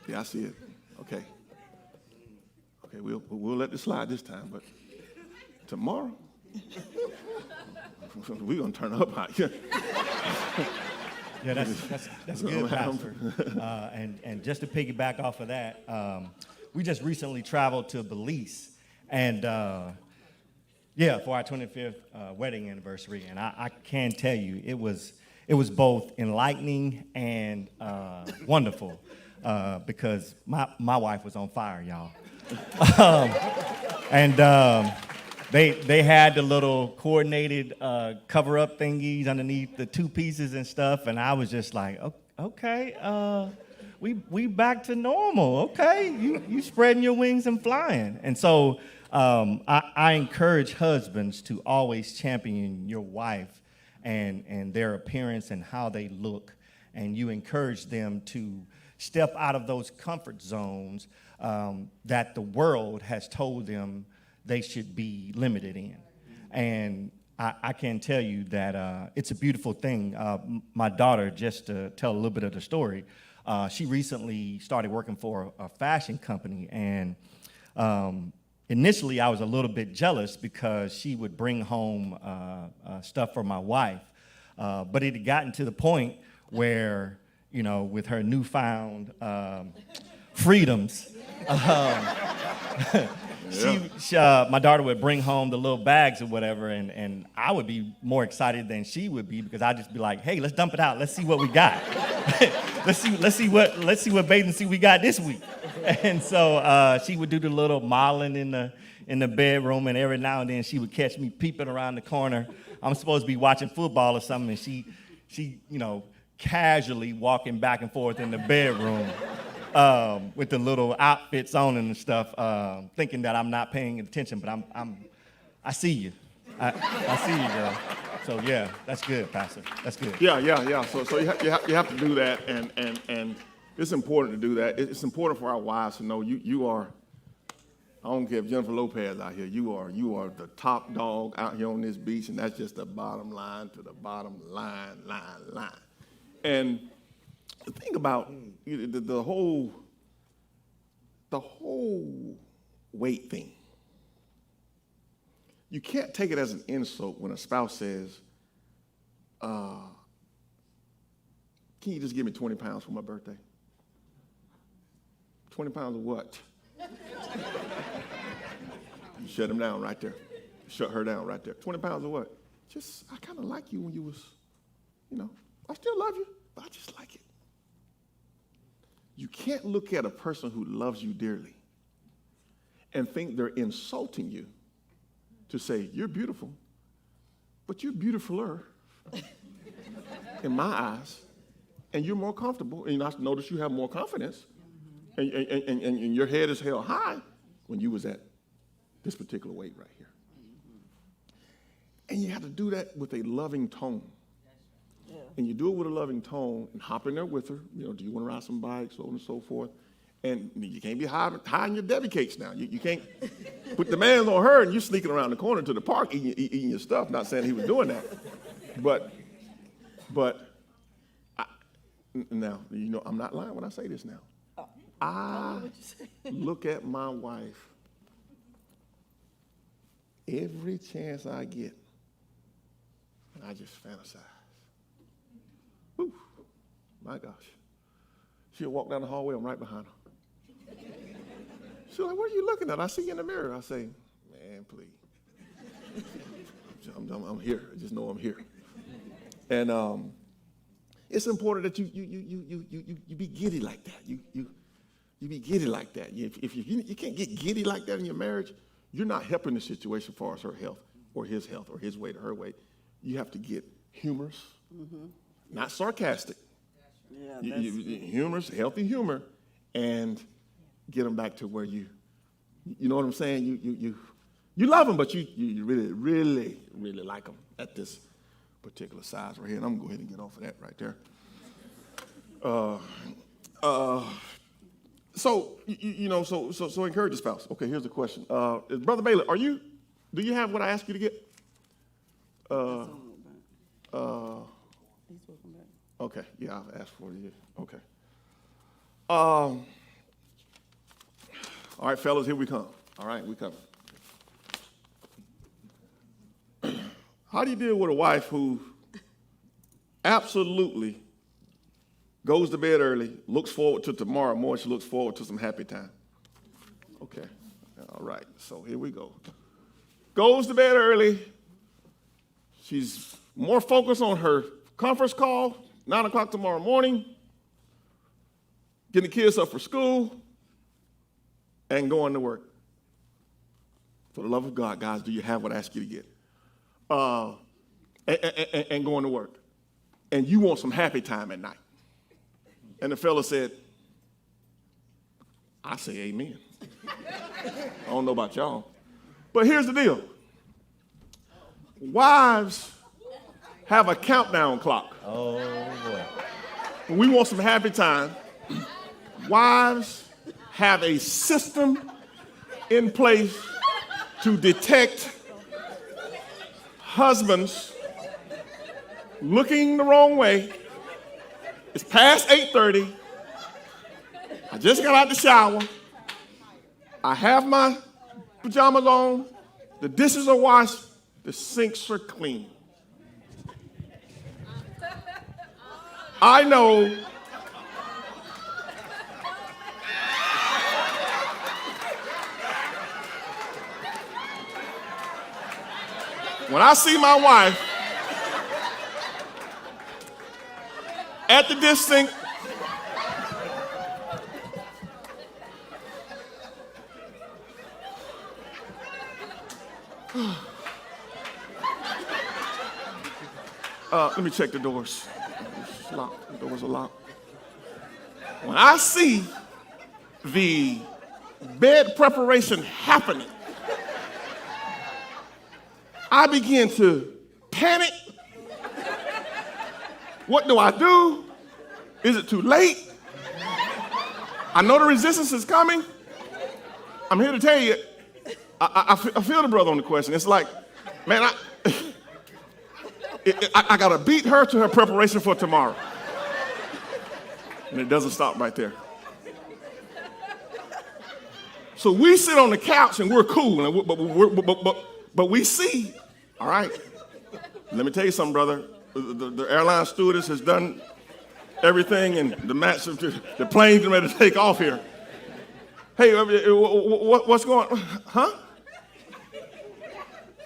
Yeah, I see it. Okay, we'll let this slide this time, but tomorrow we're gonna turn up out here. Yeah, that's good, Pastor. And just to piggyback off of that, we just recently traveled to Belize, and for our 25th wedding anniversary, and I can tell you it was both enlightening and wonderful because my wife was on fire, y'all. They had the little coordinated cover-up thingies underneath the 2 pieces and stuff, and I was just like, okay, we back to normal. Okay, you spreading your wings and flying. And so I encourage husbands to always champion your wife and their appearance and how they look, and you encourage them to step out of those comfort zones that the world has told them they should be limited in. And I can tell you that it's a beautiful thing. My daughter, just to tell a little bit of the story, she recently started working for a fashion company, and initially I was a little bit jealous because she would bring home stuff for my wife, but it had gotten to the point where, you know, with her newfound freedoms, my daughter would bring home the little bags or whatever, and I would be more excited than she would be, because I'd just be like, hey, let's dump it out. Let's see what we got. let's see what bathing suit we got this week. And so she would do the little modeling in the bedroom, and every now and then she would catch me peeping around the corner. I'm supposed to be watching football or something, and she you know, casually walking back and forth in the bedroom with the little outfits on and stuff, thinking that I'm not paying attention, but I see you. I see you, girl. So yeah, that's good, Pastor. That's good. Yeah. So you have to do that, and it's important to do that. It's important for our wives to know you are. I don't care if Jennifer Lopez out here. You are the top dog out here on this beach, and that's just the bottom line to the bottom line. And the thing about the whole weight thing, you can't take it as an insult when a spouse says, can you just give me 20 pounds for my birthday? 20 pounds of what? You shut him down right there. Shut her down right there. 20 pounds of what? Just, I kind of like you when you was, you know, I still love you, but I just like it. You can't look at a person who loves you dearly and think they're insulting you to say, you're beautiful, but you're beautifuler in my eyes, and you're more comfortable, and I notice you have more confidence, and your head is held high when you was at this particular weight right here. And you have to do that with a loving tone. And you do it with a loving tone and hop in there with her. You know, do you want to ride some bikes, so on and so forth. And you can't be hiding your Debbie cakes now. You can't put demands on her and you sneaking around the corner to the park eating your stuff. Not saying he was doing that. But now, you know, I'm not lying when I say this now. I look at my wife every chance I get, and I just fantasize. Whew, my gosh. She'll walk down the hallway, I'm right behind her. She's like, what are you looking at? I see you in the mirror. I say, man, please. I'm here. I just know I'm here. And it's important that you be giddy like that. You be giddy like that. If you can't get giddy like that in your marriage, you're not helping the situation as far as her health or his weight or her weight. You have to get humorous, not sarcastic. Yeah, humorous, healthy humor, and get them back to where you know what I'm saying? You love them, but you really, really, really like them at this particular size right here. And I'm gonna go ahead and get off of that right there. So encourage your spouse. Okay, here's the question. Brother Bailey, do you have what I asked you to get? Okay, yeah, I've asked for it. Okay. All right, fellas, here we come. All right, we come. How do you deal with a wife who absolutely goes to bed early, looks forward to tomorrow morning, she looks forward to some happy time? Okay, all right, so here we go. Goes to bed early, she's more focused on her conference call, 9 o'clock tomorrow morning, getting the kids up for school, and going to work. For the love of God, guys, do you have what I asked you to get? And going to work. And you want some happy time at night. And the fella said, I say amen. I don't know about y'all. But here's the deal. Wives have a countdown clock. Oh, boy. When we want some happy time, wives have a system in place to detect husbands looking the wrong way. It's past 8:30. I just got out the shower. I have my pajamas on. The dishes are washed. The sinks are clean. I know when I see my wife at the dish sink, let me check the doors. It's locked. The doors are locked. When I see the bed preparation happening, I begin to panic. What do I do? Is it too late? I know the resistance is coming. I'm here to tell you, I feel the brother on the question. It's like, man, I got to beat her to her preparation for tomorrow. And it doesn't stop right there. So we sit on the couch and we're cool, but we see, all right, let me tell you something, brother. The airline stewardess has done everything, and the plane's ready to take off here. Hey, what's going on? Huh?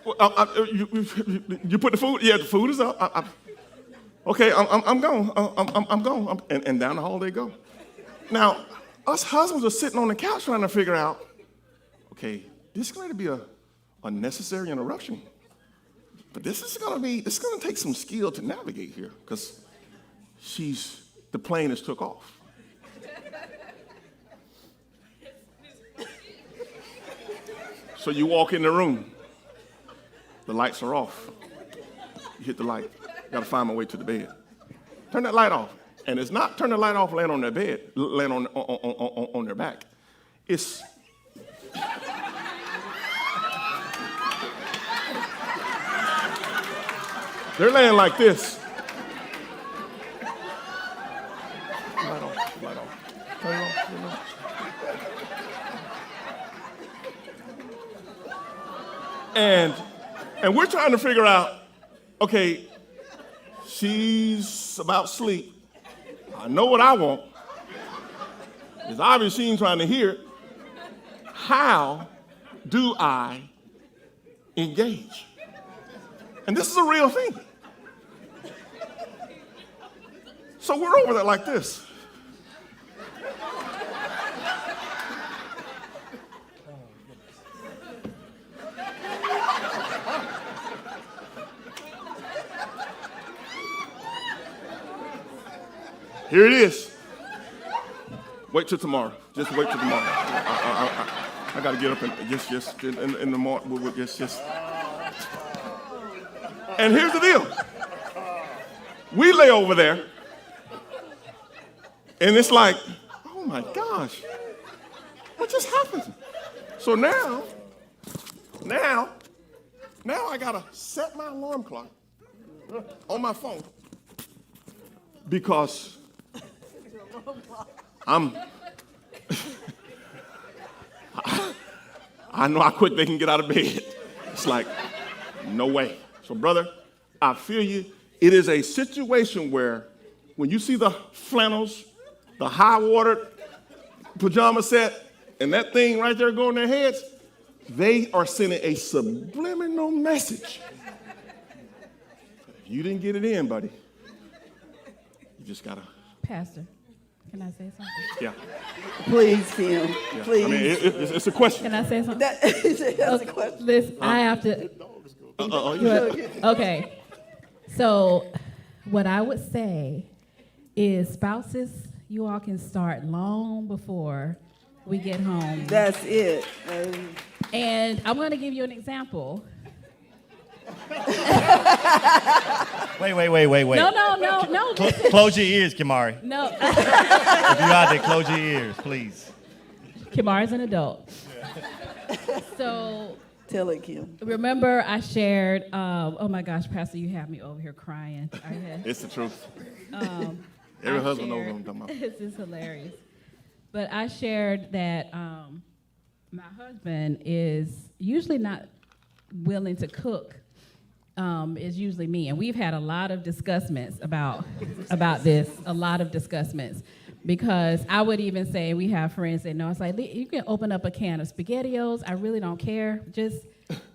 You put the food? Yeah, the food is up. Okay, I'm gone. I'm gone. And down the hall they go. Now, us husbands are sitting on the couch trying to figure out, okay, this is going to be a unnecessary interruption. But this is going to take some skill to navigate here because the plane has took off. So you walk in the room. The lights are off. You hit the light. Got to find my way to the bed. Turn that light off. And it's not turn the light off, land on their bed, land on their back. It's they're laying like this. Light off, light off. Turn it off, turn it off. And we're trying to figure out, okay, she's about sleep. I know what I want. It's obvious she ain't trying to hear it. How do I engage? And this is a real thing. So we're over there like this. Here it is. Wait till tomorrow. Just wait till tomorrow. I got to get up and just in the morning. Just. And here's the deal. We lay over there, and it's like, oh my gosh, what just happened? So now I got to set my alarm clock on my phone because I know how quick they can get out of bed. It's like, no way. So, brother, I feel you. It is a situation where when you see the flannels, the high-watered pajama set, and that thing right there going in their heads, they are sending a subliminal message. If you didn't get it in, buddy, you just got to. Pastor, can I say something? Yeah. Please, Tim. Yeah. Please. I mean, it's a question. Can I say something? That's a question. Listen, I have to. Okay. So, what I would say is, spouses, you all can start long before we get home. That's it. And I'm going to give you an example. Wait. No. Close your ears, Kimari. No. If you're out there, close your ears, please. Kimar's an adult. So Tell it, Kim. remember I shared, oh my gosh, Pastor, you have me over here crying. It's the truth. Every husband knows what I'm talking about. This is hilarious. But I shared that my husband is usually not willing to cook. It's usually me. And we've had a lot of discussions about this, a lot of discussions. Because I would even say, we have friends that know, it's like, you can open up a can of SpaghettiOs. I really don't care.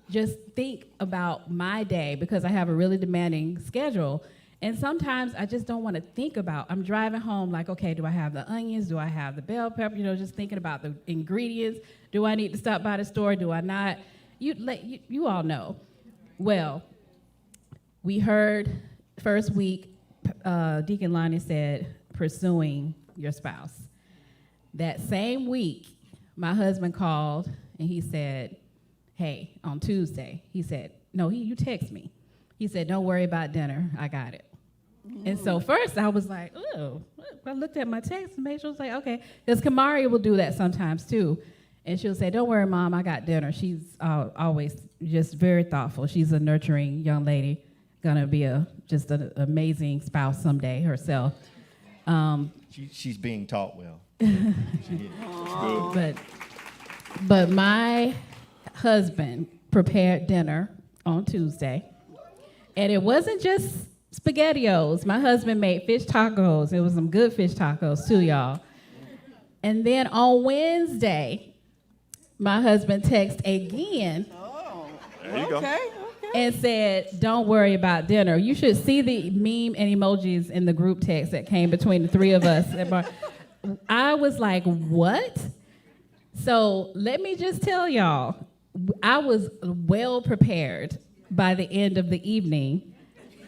Just think about my day, because I have a really demanding schedule. And sometimes I just don't want to think about, I'm driving home like, okay, do I have the onions? Do I have the bell pepper? Just thinking about the ingredients. Do I need to stop by the store? Do I not? You all know. Well, we heard first week, Deacon Lonnie said, pursuing your spouse. That same week, my husband called and he said, hey, on Tuesday, he said, no, you text me. He said, don't worry about dinner, I got it. And so first I was like, oh, I looked at my text and made sure I was like, okay. Because Kamari will do that sometimes too. And she'll say, don't worry, Mom, I got dinner. She's always just very thoughtful. She's a nurturing young lady, gonna be just an amazing spouse someday herself. She's being taught well. But my husband prepared dinner on Tuesday, and it wasn't just SpaghettiOs. My husband made fish tacos. It was some good fish tacos too, y'all. And then on Wednesday, my husband texted again. There you go. And said, don't worry about dinner. You should see the meme and emojis in the group text that came between the three of us. I was like, what? So let me just tell y'all, I was well prepared by the end of the evening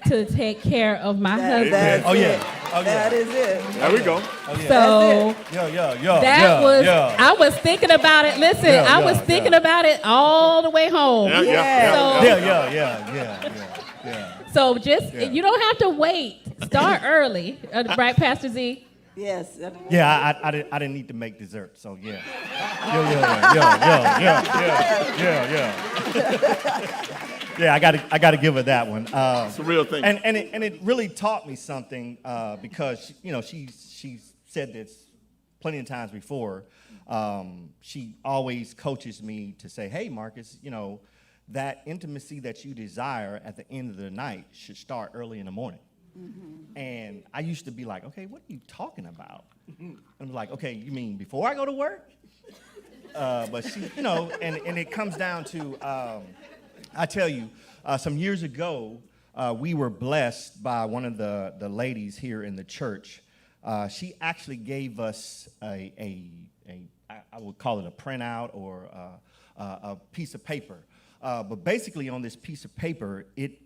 to take care of my husband. That is it. There we go. So Yeah. I was thinking about it. Listen, I was thinking about it all the way home. So you don't have to wait. Start early, right, Pastor Z? Yes. Yeah, I didn't need to make dessert, so yeah. Yeah, I got to give her that one. It's a real thing. And it really taught me something because she's said this plenty of times before. She always coaches me to say, hey, Marcus, that intimacy that you desire at the end of the night should start early in the morning. Mm-hmm. And I used to be like, okay, what are you talking about? I'm like, okay, you mean before I go to work? But she, and it comes down to, I tell you, some years ago, we were blessed by one of the ladies here in the church. She actually gave us I would call it a printout or a piece of paper. But basically on this piece of paper, it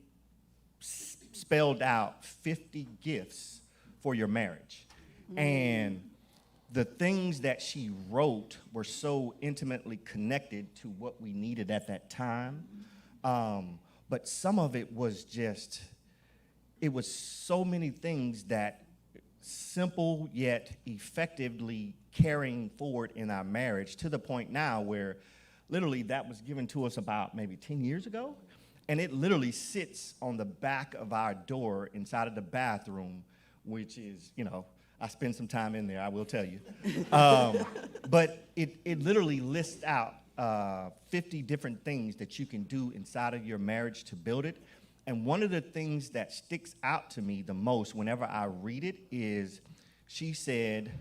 spelled out 50 gifts for your marriage. Mm-hmm. And the things that she wrote were so intimately connected to what we needed at that time. But some of it was it was so many things that simple yet effectively carrying forward in our marriage to the point now where literally that was given to us about maybe 10 years ago. And it literally sits on the back of our door inside of the bathroom, which is, I spend some time in there, I will tell you. But it literally lists out 50 different things that you can do inside of your marriage to build it. And one of the things that sticks out to me the most whenever I read it is she said,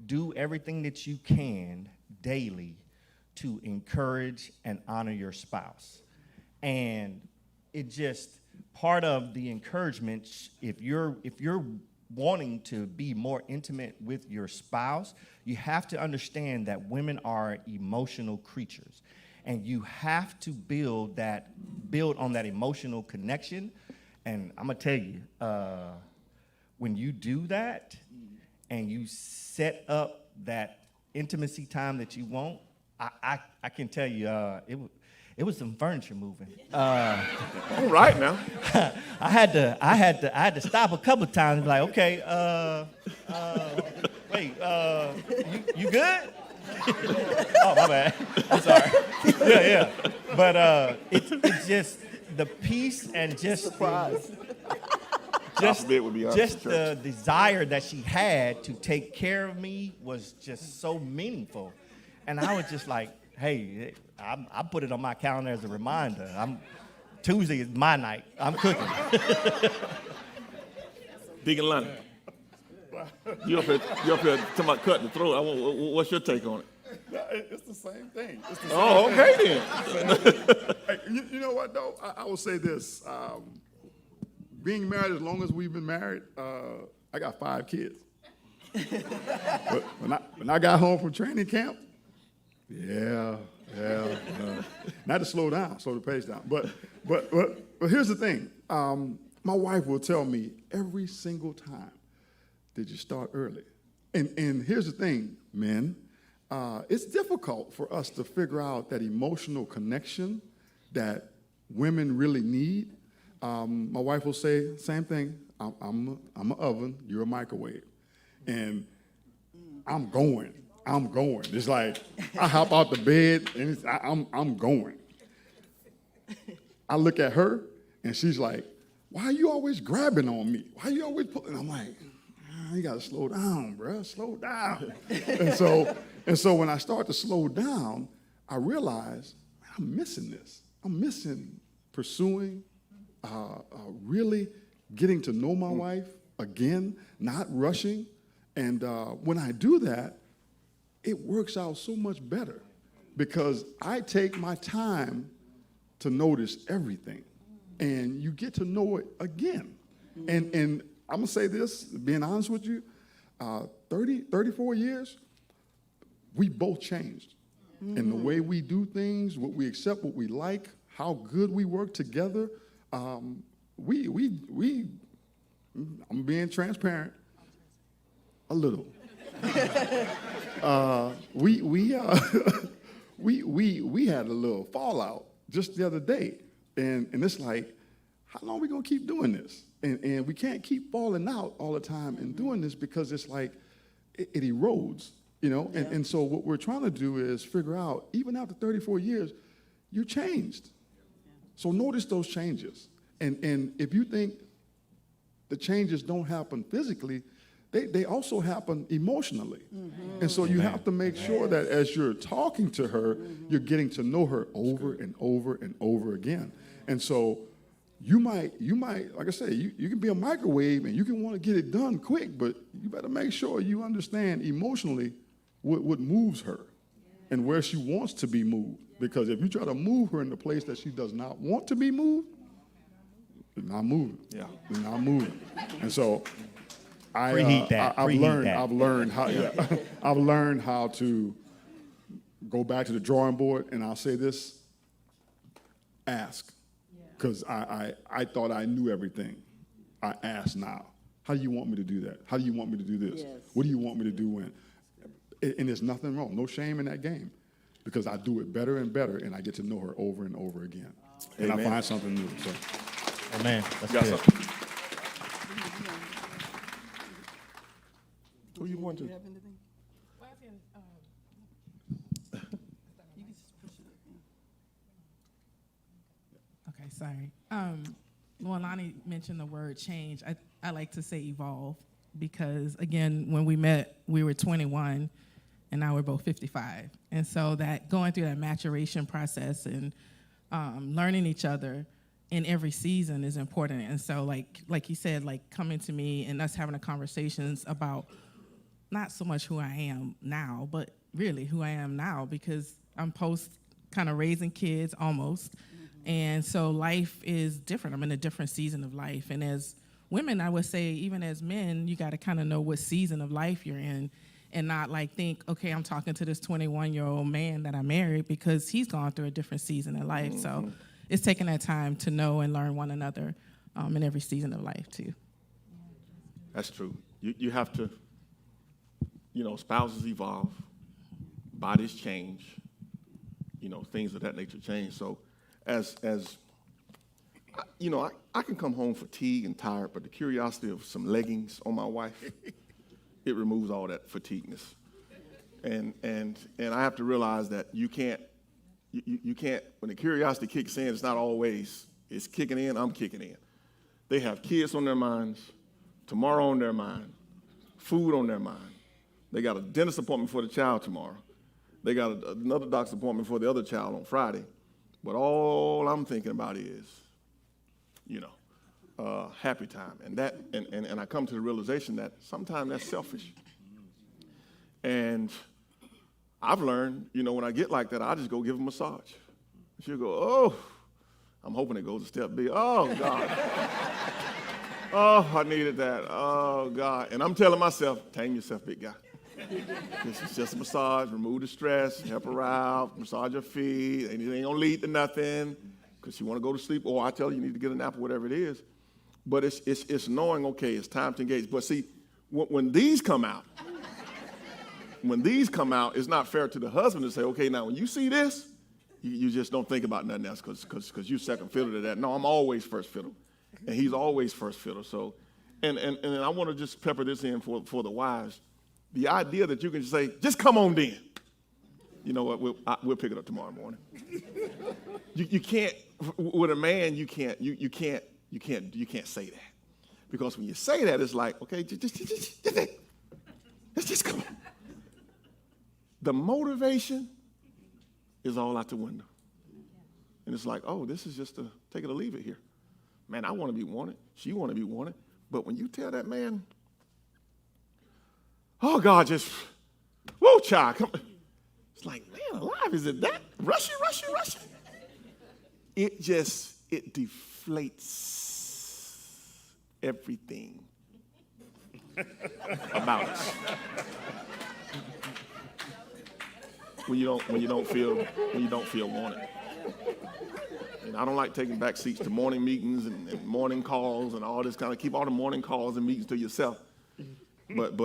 do everything that you can daily to encourage and honor your spouse. And it just, part of the encouragement, if you're wanting to be more intimate with your spouse, you have to understand that women are emotional creatures. And you have to build on that emotional connection. And I'm gonna tell you, when you do that and you set up that intimacy time that you want, I can tell you, it was some furniture moving. All right now. I had to stop a couple of times. Like, okay, wait, you good? Oh, my bad. I'm sorry. Yeah. But it's just the peace and just the desire that she had to take care of me was just so meaningful. And I was just like, hey, I put it on my calendar as a reminder. Tuesday is my night. I'm cooking. Deacon Lonnie, you up here talking about cutting the throat. What's your take on it? No, it's the same thing. It's the same Oh, thing. okay then. Hey, you know what, though? I will say this. Being married as long as we've been married, I got 5 kids. But when I got home from training camp, not to slow the pace down. But here's the thing. My wife will tell me every single time, did you start early? And here's the thing, men. It's difficult for us to figure out that emotional connection that women really need. My wife will say, same thing, I'm an oven, you're a microwave. And I'm going. It's like, I hop out the bed, and I'm going. I look at her, and she's like, why are you always grabbing on me? Why are you always pulling? I'm like, you gotta slow down, bro, slow down. And so when I start to slow down, I realize, man, I'm missing this. I'm missing pursuing, really getting to know my wife again, not rushing. And when I do that, it works out so much better because I take my time to notice everything. And you get to know it again. And I'm gonna say this, being honest with you, 34 years, we both changed. In the way we do things, what we accept, what we like, how good we work together. I'm being transparent, a little. We had a little fallout just the other day, and it's like, how long are we gonna keep doing this? And we can't keep falling out all the time and doing this because it's like it erodes, you know. Yeah. And so what we're trying to do is figure out, even after 34 years, you changed. Yeah. So notice those changes, and if you think the changes don't happen physically, they also happen emotionally. Mm-hmm. And so you have to make sure that as you're talking to her, you're getting to know her over and over and over again. And so you might, like I say, you can be a microwave and you can want to get it done quick, but you better make sure you understand emotionally what moves her and where she wants to be moved. Because if you try to move her in the place that she does not want to be moved, it's not moving. Yeah, it's not moving. And so I've learned how to go back to the drawing board, and I'll say this: ask, because I thought I knew everything. I ask now. How do you want me to do that? How do you want me to do this? Yes. What do you want me to do when? And there's nothing wrong, no shame in that game, because I do it better and better, and I get to know her over and over again, and I find something new. So. Amen. That's good. Who you want to? Okay, sorry. When Lonnie mentioned the word change, I like to say evolve because, again, when we met, we were 21, and now we're both 55. And so that going through that maturation process and learning each other in every season is important. And so, like you said, like coming to me and us having the conversations about not so much who I am now, but really who I am now, because I'm post kind of raising kids almost. And so life is different. I'm in a different season of life. And as women, I would say, even as men, you got to kind of know what season of life you're in and not like think, okay, I'm talking to this 21-year-old man that I married because he's gone through a different season of life. Mm-hmm. So it's taking that time to know and learn one another in every season of life, too. That's true. You have to, spouses evolve. bodies change, things of that nature change. So I can come home fatigued and tired, but the curiosity of some leggings on my wife, it removes all that fatigueness. And I have to realize that you can't, when the curiosity kicks in, it's not always, it's kicking in, I'm kicking in. They have kids on their minds, tomorrow on their mind, food on their mind. They got a dentist appointment for the child tomorrow. They got another doctor's appointment for the other child on Friday. But all I'm thinking about is, happy time. And I come to the realization that sometimes that's selfish. And I've learned, when I get like that, I just go give a massage. She'll go, oh, I'm hoping it goes a step big. Oh, God. Oh, I needed that. Oh, God. And I'm telling myself, tame yourself, big guy. This is just a massage. Remove the stress. Help her out. Massage her feet. It ain't going to lead to nothing because she want to go to sleep. Or I tell you need to get a nap or whatever it is. But it's knowing, okay, it's time to engage. But see, when these come out, it's not fair to the husband to say, okay, now when you see this, you just don't think about nothing else because you second fiddle to that. No, I'm always first fiddle. And he's always first fiddle. So, and I want to just pepper this in for the wives. The idea that you can just say, just come on then. You know what, we'll pick it up tomorrow morning. You can't, with a man, you can't say that. Because when you say that, it's like, okay, let's just come on. The motivation is all out the window. And it's like, oh, this is just a take it or leave it here. Man, I want to be wanted. She want to be wanted. But when you tell that man, oh, God, just, whoa, child, come. It's like, man, alive, is it that? Rushy. It deflates everything about us. When you don't feel wanted. And I don't like taking back seats to morning meetings and morning calls and all this kind of, keep all the morning calls and meetings to yourself. But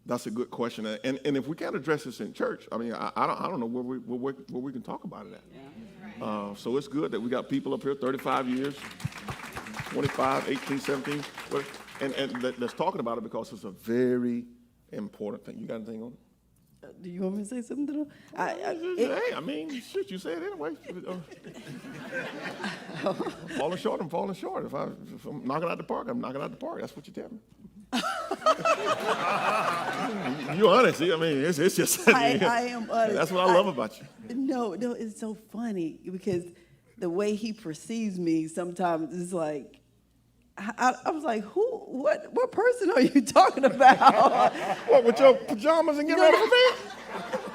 that's a good question. And if we can't address this in church, I mean, I don't know where we can talk about it at. So it's good that we got people up here 35 years, 25, 18, 17, and that's talking about it because it's a very important thing. You got anything on it? Do you want me to say something to them? Hey, I mean, shoot, you say it anyway. Falling short, I'm falling short. If I'm knocking out the park, I'm knocking out the park. That's what you tell me. You're honest. I mean, it's just. I am honest. That's what I love about you. No, it's so funny because the way he perceives me sometimes is like, I was like, what person are you talking about? What, with your pajamas and getting ready for bed?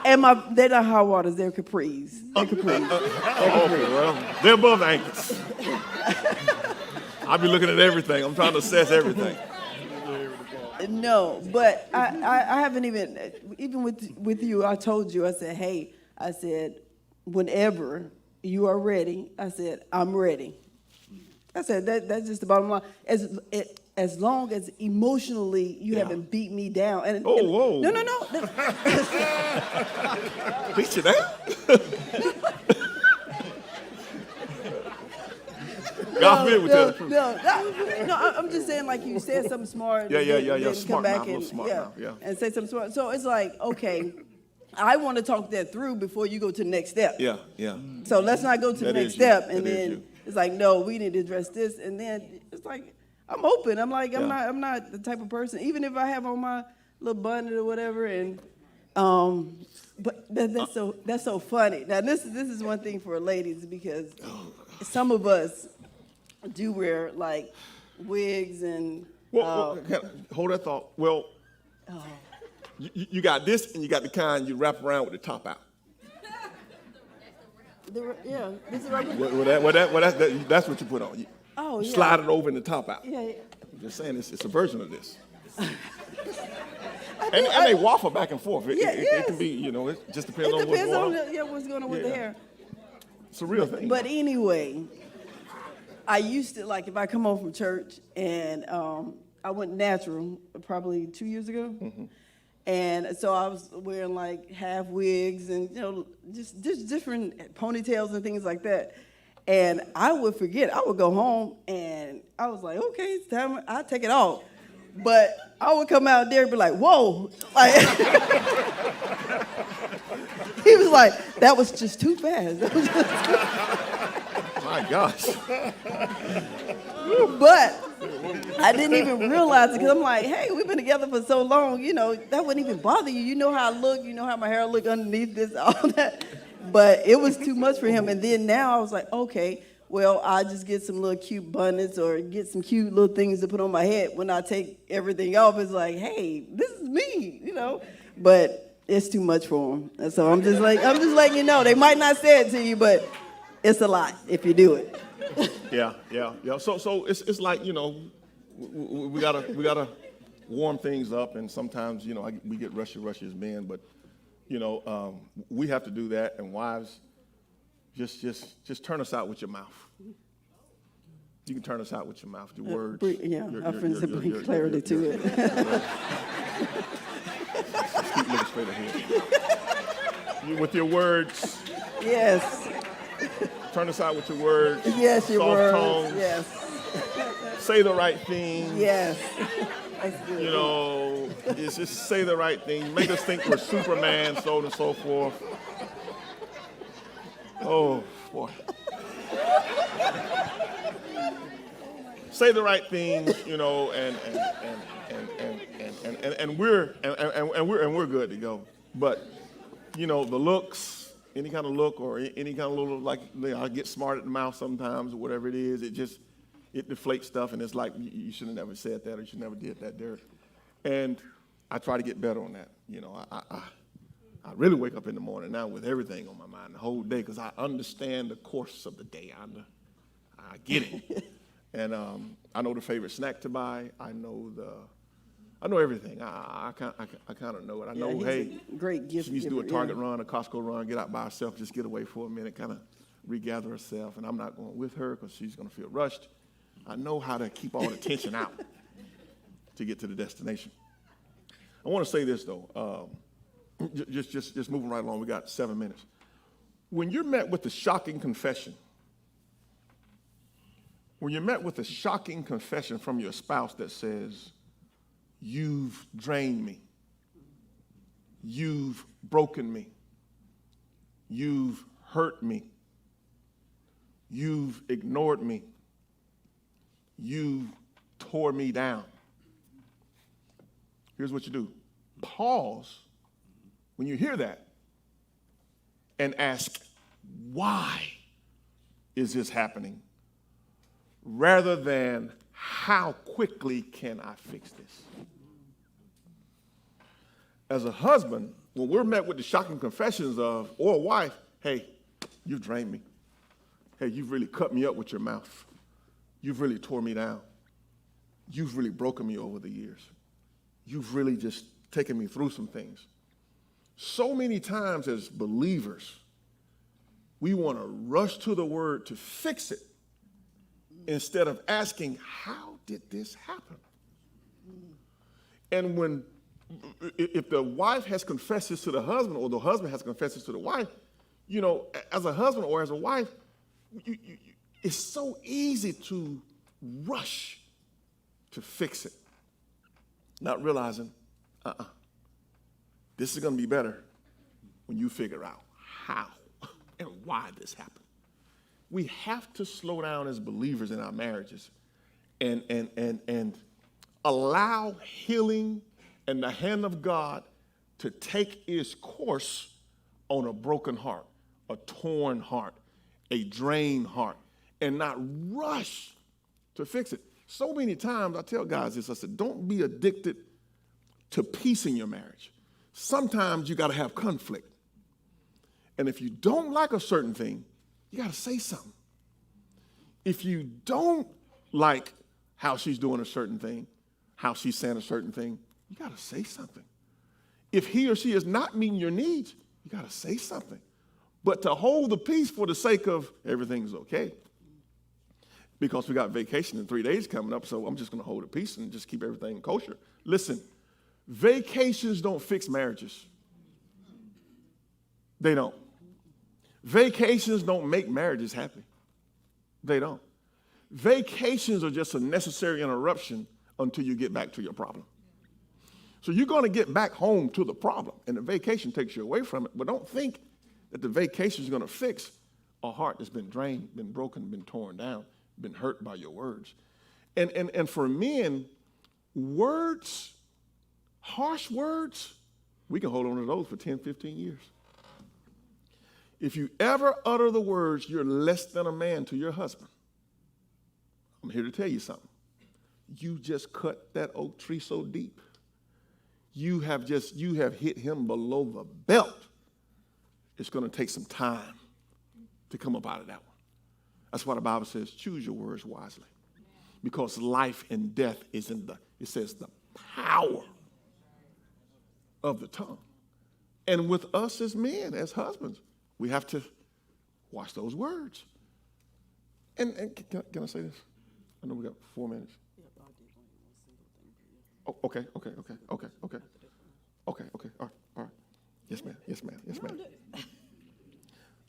And they're not hot waters, they're capris. They're capris. Okay, well, they're above the ankles. I be looking at everything. I'm trying to assess everything. No, but I haven't even with you, I told you, I said, hey, whenever you are ready, I said, I'm ready. I said, that's just the bottom line. As long as emotionally you haven't beat me down. Whoa. No. Beat you down? God forbid we tell the truth. No, I'm just saying, like, you said something smart. Yeah. Then Smart come back mouth, smart mouth, yeah. and say something smart. So it's like, okay, I want to talk that through before you go to the next step. Yeah. So let's not go to the That next is you. step, That and is then you. it's like, no, we need to address this, and then it's like, I'm open. I'm like, Yeah. I'm not the type of person, even if I have on my little bonnet or whatever, and but that's so funny. Now this is one thing for ladies because some of us do wear like wigs and. Well, hold that thought. Well, you got this, and you got the kind you wrap around with the top out. This is what That's what you put on. You slide it over and the top out. Yeah. I'm just saying, it's a version of this. And they waffle back and forth. It can be, it just depends on what's going on. What's going on with the hair. It's a real thing. But anyway, I used to, like, if I come home from church and I went natural probably 2 years ago, And so I was wearing like half wigs and, just different ponytails and things like that. And I would forget. I would go home and I was like, okay, it's time. I'll take it off. But I would come out there and be like, whoa. Like, he was like, that was just too fast. That was just too fast. My gosh. But I didn't even realize it because I'm like, hey, we've been together for so long, that wouldn't even bother you. You know how I look, you know how my hair look underneath this, all that. But it was too much for him. And then now I was like, okay, well, I just get some little cute bonnets or get some cute little things to put on my head. When I take everything off, it's like, hey, this is me, But it's too much for him. And so I'm just letting you know. They might not say it to you, but it's a lot if you do it. Yeah. So it's like, we gotta warm things up, and sometimes, we get rushy as men, but we have to do that. And wives, just turn us out with your mouth. You can turn us out with your mouth, your words. Our friends that bring clarity to it. Just keep looking straight ahead. With your words. Yes. Turn us out with your words. Yes, your soft words. tones. Yes. Say the right thing. Yes. That's good. Just say the right thing. Make us think we're Superman, so on and so forth. Oh, boy. Say the right things, and we're good to go. But, the looks, any kind of look or any kind of little, like, I get smart at the mouth sometimes or whatever it is, it deflates stuff, and it's like, you should have never said that or you should never did that, Derek. And I try to get better on that. I really wake up in the morning now with everything on my mind the whole day because I understand the course of the day. I get it. And I know the favorite snack to buy. I know everything. I kind of know it. I know, he's hey, a great gift she needs to do a giver, Target run, a Costco run, get out by herself, just get away for a minute, kind of regather herself. And I'm not going with her because she's going to feel rushed. I know how to keep all the tension out to get to the destination. I want to say this, though. Just moving right along. We got 7 minutes. When you're met with the shocking confession, from your spouse that says, you've drained me, you've broken me, you've hurt me, you've ignored me, you tore me down. Here's what you do. Pause when you hear that and ask, why is this happening? Rather than, how quickly can I fix this? As a husband, when we're met with the shocking confessions of, or a wife, hey, you've drained me. Hey, you've really cut me up with your mouth. You've really tore me down. You've really broken me over the years. You've really just taken me through some things. So many times as believers, we want to rush to the word to fix it instead of asking, how did this happen? And if the wife has confessed this to the husband or the husband has confessed this to the wife, as a husband or as a wife, it's so easy to rush to fix it, not realizing, this is going to be better when you figure out how and why this happened. We have to slow down as believers in our marriages and allow healing and the hand of God to take its course on a broken heart, a torn heart, a drained heart, and not rush to fix it. So many times I tell guys this, I said, don't be addicted to peace in your marriage. Sometimes you got to have conflict. And if you don't like a certain thing, you got to say something. If you don't like how she's doing a certain thing, how she's saying a certain thing, you got to say something. If he or she is not meeting your needs, you got to say something. But to hold the peace for the sake of everything's okay, because we got vacation in 3 days coming up, so I'm just going to hold the peace and just keep everything kosher. Listen, Vacations don't fix marriages. They don't. Vacations don't make marriages happy. They don't. Vacations are just a necessary interruption until you get back to your problem. So you're going to get back home to the problem, and the vacation takes you away from it. But don't think that the vacation is going to fix a heart that's been drained, been broken, been torn down, been hurt by your words. And for men, words, harsh words, we can hold on to those for 10, 15 years. If you ever utter the words, you're less than a man to your husband, I'm here to tell you something. You just cut that oak tree so deep. You have hit him below the belt. It's going to take some time to come up out of that one. That's why the Bible says, choose your words wisely. Because life and death is it says the power of the tongue. And with us as men, as husbands, we have to watch those words. And can I say this? I know we got 4 minutes. Oh, okay. All right. Yes, ma'am.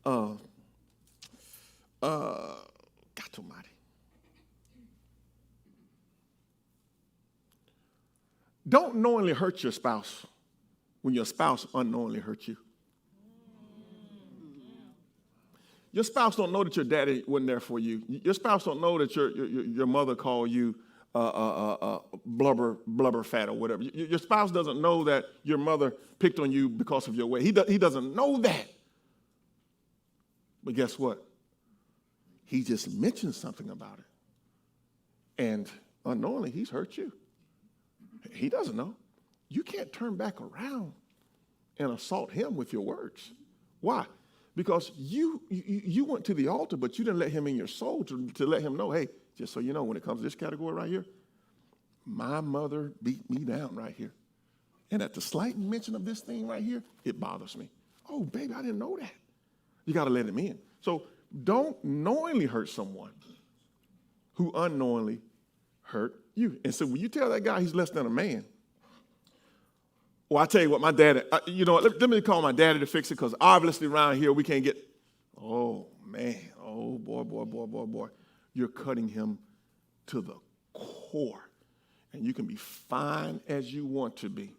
God almighty. Don't knowingly hurt your spouse when your spouse unknowingly hurt you. Your spouse don't know that your daddy wasn't there for you. Your spouse don't know that your mother called you blubber fat or whatever. Your spouse doesn't know that your mother picked on you because of your weight. He doesn't know that. But guess what? He just mentioned something about it. And unknowingly, he's hurt you. He doesn't know. You can't turn back around and assault him with your words. Why? Because you went to the altar, but you didn't let him in your soul to let him know, hey, just so you know, when it comes to this category right here, my mother beat me down right here. And at the slight mention of this thing right here, it bothers me. Oh, baby, I didn't know that. You got to let him in. So don't knowingly hurt someone who unknowingly hurt you. And so when you tell that guy he's less than a man, well, I tell you what, my daddy, let me call my daddy to fix it, because obviously around here we can't get, oh, man, oh, boy. You're cutting him to the core. And you can be fine as you want to be,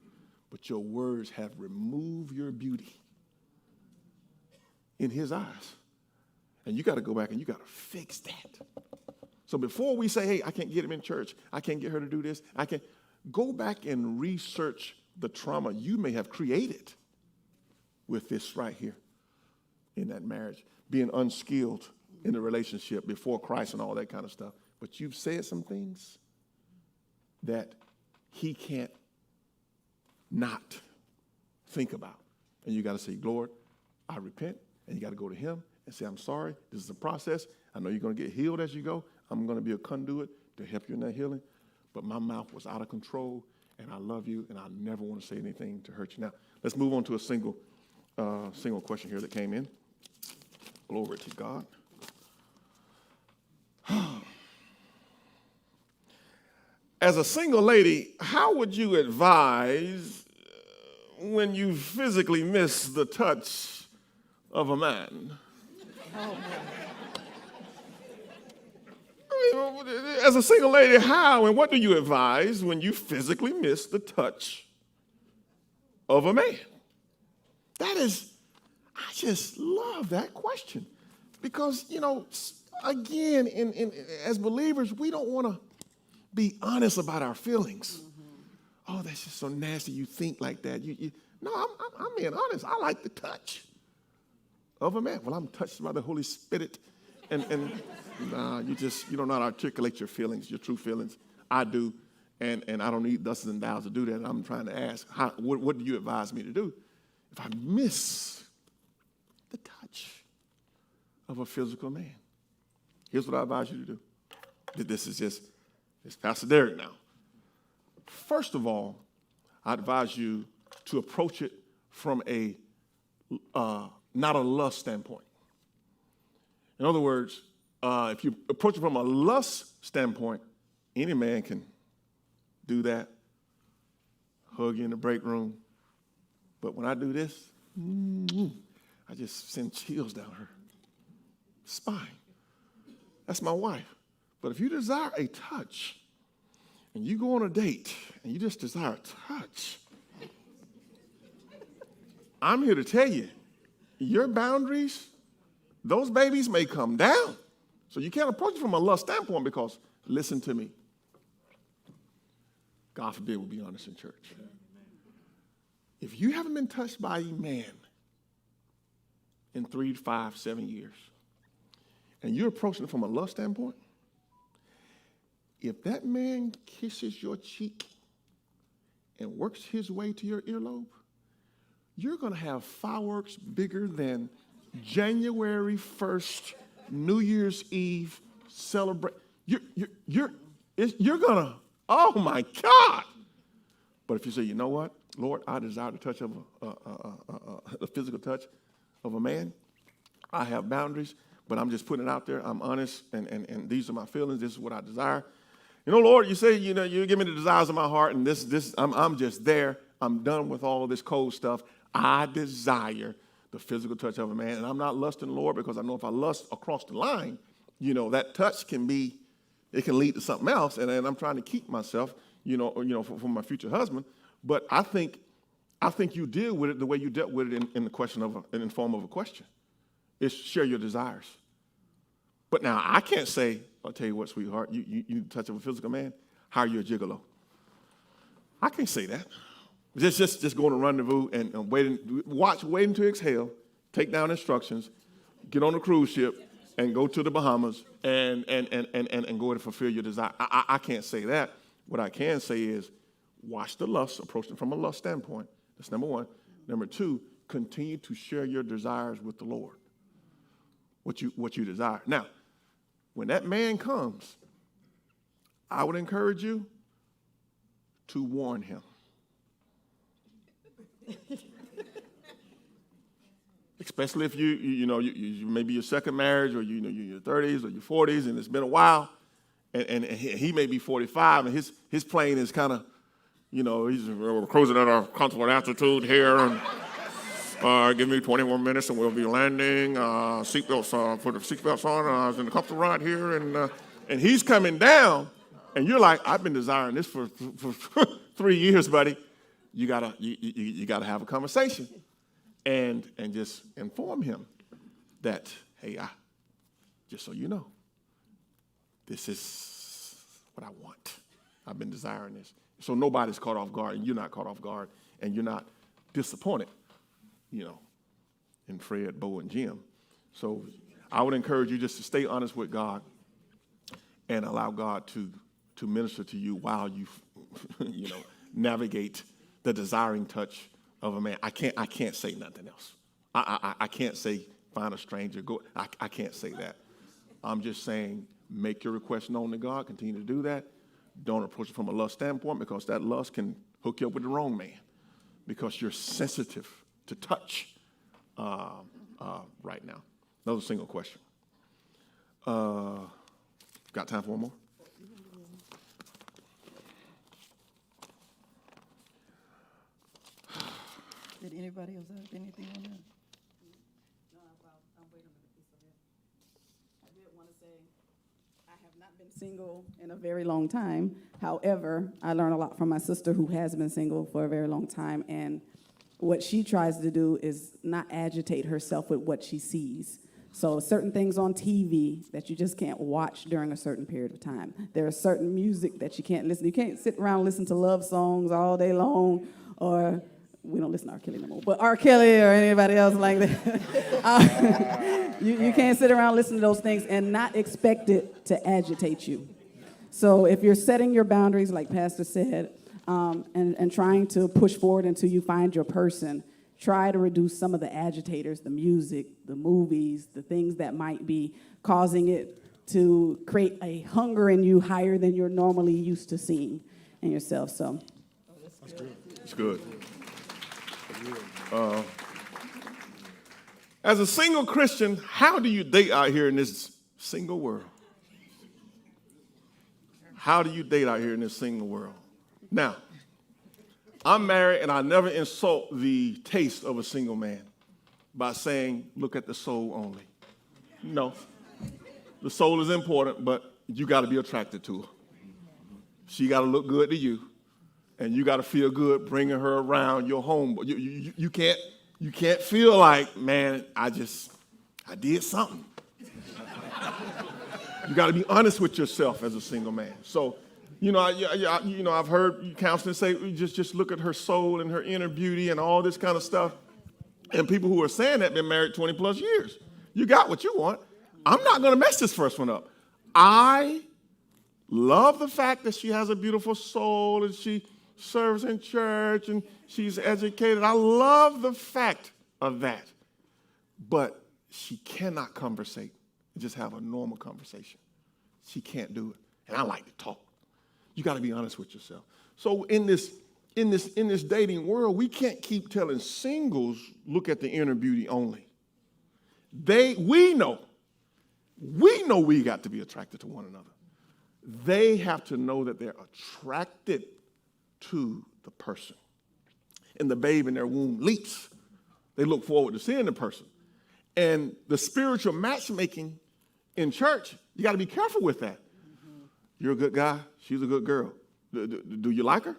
but your words have removed your beauty in his eyes. And you got to go back and you got to fix that. So before we say, hey, I can't get him in church, I can't get her to do this, I can't, go back and research the trauma you may have created with this right here in that marriage, being unskilled in the relationship before Christ and all that kind of stuff. But you've said some things that he can't not think about. And you got to say, Lord, I repent. And you got to go to him and say, I'm sorry. This is a process. I know you're going to get healed as you go. I'm going to be a conduit to help you in that healing. But my mouth was out of control, and I love you, and I never want to say anything to hurt you. Now, let's move on to a single question here that came in. Glory to God. As a single lady, how would you advise when you physically miss the touch of a man? As a single lady, how and what do you advise when you physically miss the touch of a man? I just love that question. Because, again, as believers, we don't want to be honest about our feelings. Mm-hmm. Oh, that's just so nasty. You think like that. No, I'm being honest. I like the touch of a man. Well, I'm touched by the Holy Spirit. And nah, you don't know how to articulate your feelings, your true feelings. I do. And I don't need dozens and thousands to do that. And I'm trying to ask, what do you advise me to do if I miss the touch of a physical man? Here's what I advise you to do. It's Pastor Derek now. First of all, I advise you to approach it from not a lust standpoint. In other words, if you approach it from a lust standpoint, any man can do that. hug you in the break room. But when I do this, I just send chills down her spine. That's my wife. But if you desire a touch, and you go on a date, and you just desire a touch, I'm here to tell you, your boundaries, those babies may come down. So you can't approach it from a lust standpoint because, listen to me, God forbid we'll be honest in church. If you haven't been touched by a man in 3, 5, 7 years, and you're approaching it from a lust standpoint, if that man kisses your cheek and works his way to your earlobe, you're going to have fireworks bigger than January 1st, New Year's Eve celebrate. You're going to, oh my God. But if you say, you know what, Lord, I desire the touch of a physical touch of a man. I have boundaries, but I'm just putting it out there. I'm honest, and these are my feelings. This is what I desire. You know, Lord, you say, you give me the desires of my heart, and I'm just there. I'm done with all this cold stuff. I desire the physical touch of a man, and I'm not lusting, Lord, because I know if I lust across the line, that touch can lead to something else, and I'm trying to keep myself, for my future husband. But I think you deal with it the way you dealt with it in the form of a question. It's share your desires. But now I can't say, I'll tell you what, sweetheart, you touch of a physical man, hire you a gigolo. I can't say that. Just go on a rendezvous and waiting to exhale, take down instructions, get on a cruise ship, and go to the Bahamas and go and fulfill your desire. I can't say that. What I can say is watch the lust, approach it from a lust standpoint. That's number one. Number two, continue to share your desires with the Lord. What you desire. Now, when that man comes, I would encourage you to warn him. Especially if you maybe your second marriage, or you're in your 30s or your 40s, and it's been a while, and he may be 45, and his plane is kind of, we're cruising at a comfortable altitude here, and give me 20 more minutes and we'll be landing. Seatbelts, put the seatbelts on. I was in the comfortable ride here, and he's coming down, and you're like, I've been desiring this for 3 years, buddy. You gotta have a conversation, and just inform him that, hey, just so you know, this is what I want. I've been desiring this. So nobody's caught off guard, and you're not caught off guard, and you're not disappointed, in Fred, Bo, and Jim. So I would encourage you just to stay honest with God and allow God to minister to you while you, navigate the desiring touch of a man. I can't say nothing else. I can't say find a stranger. Go. I can't say that. I'm just saying make your request known to God. Continue to do that. Don't approach it from a lust standpoint, because that lust can hook you up with the wrong man, because you're sensitive to touch right now. Another single question. Got time for one more? Did anybody else have anything on that? No, I'm waiting on the piece of it. I did want to say I have not been single in a very long time. However, I learned a lot from my sister who has been single for a very long time, and what she tries to do is not agitate herself with what she sees. So certain things on TV that you just can't watch during a certain period of time. There are certain music that you can't listen to. You can't sit around and listen to love songs all day long, or we don't listen to R. Kelly no more, but R. Kelly or anybody else like that. You can't sit around and listen to those things and not expect it to agitate you. So if you're setting your boundaries, like Pastor said, and trying to push forward until you find your person, try to reduce some of the agitators, the music, the movies, the things that might be causing it to create a hunger in you higher than you're normally used to seeing in yourself. So That's good. It's good. As a single Christian, how do you date out here in this single world? How do you date out here in this single world? Now, I'm married, and I never insult the taste of a single man by saying, look at the soul only. No. The soul is important, but you got to be attracted to her. She got to look good to you, and you got to feel good bringing her around your home. You can't feel like, man, I did something. You got to be honest with yourself as a single man. So, I've heard counselors say, just look at her soul and her inner beauty and all this kind of stuff. And people who are saying that been married 20 plus years. You got what you want. I'm not going to mess this first one up. I love the fact that she has a beautiful soul and she serves in church and she's educated. I love the fact of that. But she cannot conversate and just have a normal conversation. She can't do it. And I like to talk. You got to be honest with yourself. So in this dating world, we can't keep telling singles, look at the inner beauty only. We know we got to be attracted to one another. They have to know that they're attracted to the person. And the babe in their womb leaps. They look forward to seeing the person. And the spiritual matchmaking in church, you got to be careful with that. You're a good guy. She's a good girl. Do you like her?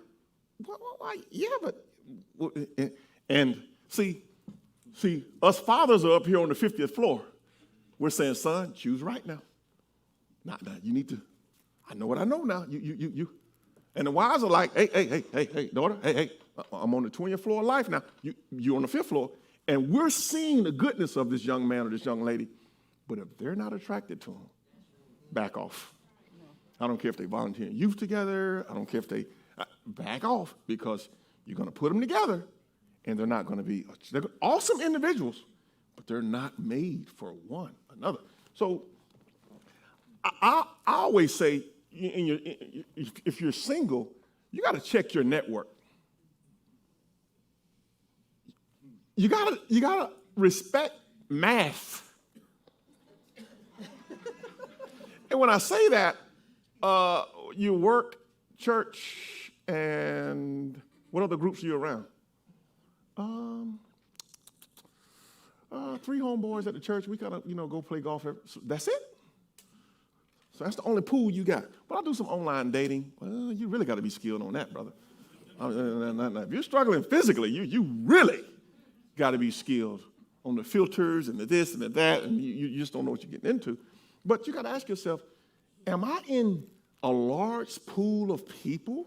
Well, yeah, but... And see, us fathers are up here on the 50th floor. We're saying, son, choose right now. Not now. You need to... I know what I know now. You. And the wives are like, hey, daughter, hey, I'm on the 20th floor of life now. You're on the 5th floor. And we're seeing the goodness of this young man or this young lady. But if they're not attracted to him, back off. I don't care if they volunteer in youth together. I don't care if they back off, because you're going to put them together and they're not going to be, they're awesome individuals, but they're not made for one another. So I always say, if you're single, you got to check your network. You gotta respect math. And when I say that, you work, church, and what other groups are you around? 3 homeboys at the church. We gotta, go play golf. So that's it. So that's the only pool you got. But I do some online dating. Well, you really got to be skilled on that, brother. If you're struggling physically, you really got to be skilled on the filters and the this and the that, and you just don't know what you're getting into. But you got to ask yourself, am I in a large pool of people,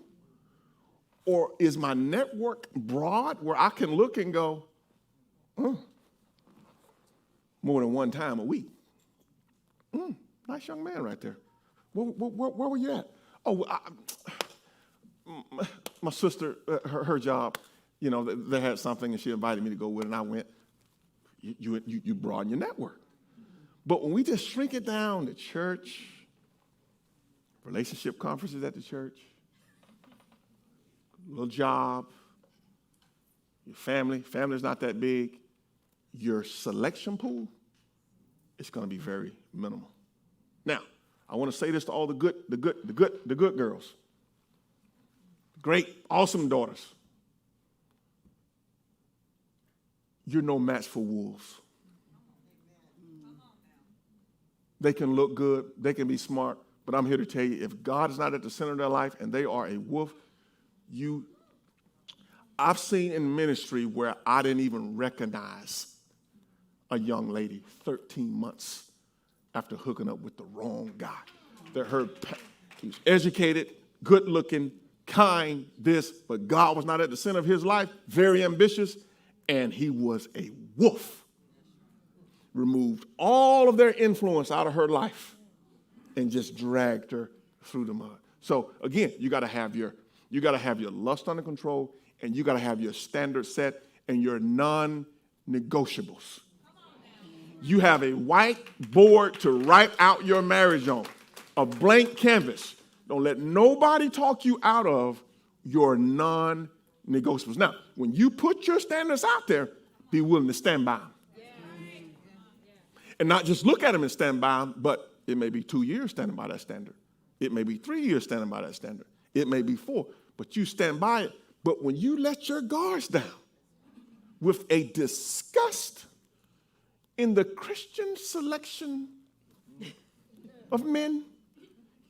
or is my network broad where I can look and go, more than one time a week? Nice young man right there. Where were you at? Oh, my sister, her job, they had something and she invited me to go with it, and I went. You broaden your network. But when we just shrink it down to church, relationship conferences at the church, little job, your family's not that big, your selection pool is going to be very minimal. Now, I want to say this to all the good girls. Great, awesome daughters. You're no match for wolves. They can look good, they can be smart, but I'm here to tell you, if God is not at the center of their life and they are a wolf, I've seen in ministry where I didn't even recognize a young lady 13 months after hooking up with the wrong guy. He was educated, good looking, kind, but God was not at the center of his life, very ambitious, and he was a wolf. Removed all of their influence out of her life and just dragged her through the mud. So again, you got to have your lust under control, and you got to have your standards set and your non-negotiables. You have a whiteboard to write out your marriage on, a blank canvas. Don't let nobody talk you out of your non-negotiables. Now, when you put your standards out there, be willing to stand by them. And not just look at them and stand by them, but it may be 2 years standing by that standard. It may be 3 years standing by that standard. It may be 4, but you stand by it But when you let your guards down with a disgust in the Christian selection of men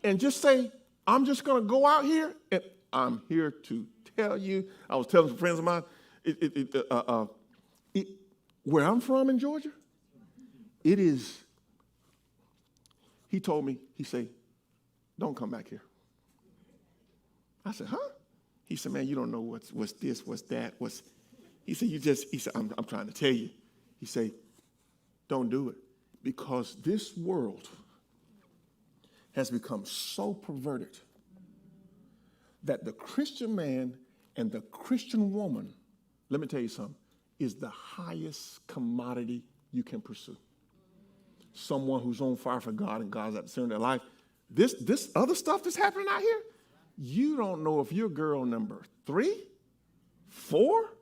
and just say, I'm just going to go out here and I'm here to tell you, I was telling some friends of mine, where I'm from in Georgia, it is, he told me, he said, don't come back here. I said, huh? He said, man, you don't know what's this, what's that, he said, I'm trying to tell you. He said, don't do it. Because this world has become so perverted that the Christian man and the Christian woman, let me tell you something, is the highest commodity you can pursue. Someone who's on fire for God and God's at the center of their life. This other stuff that's happening out here, you don't know if you're girl number 3, 4,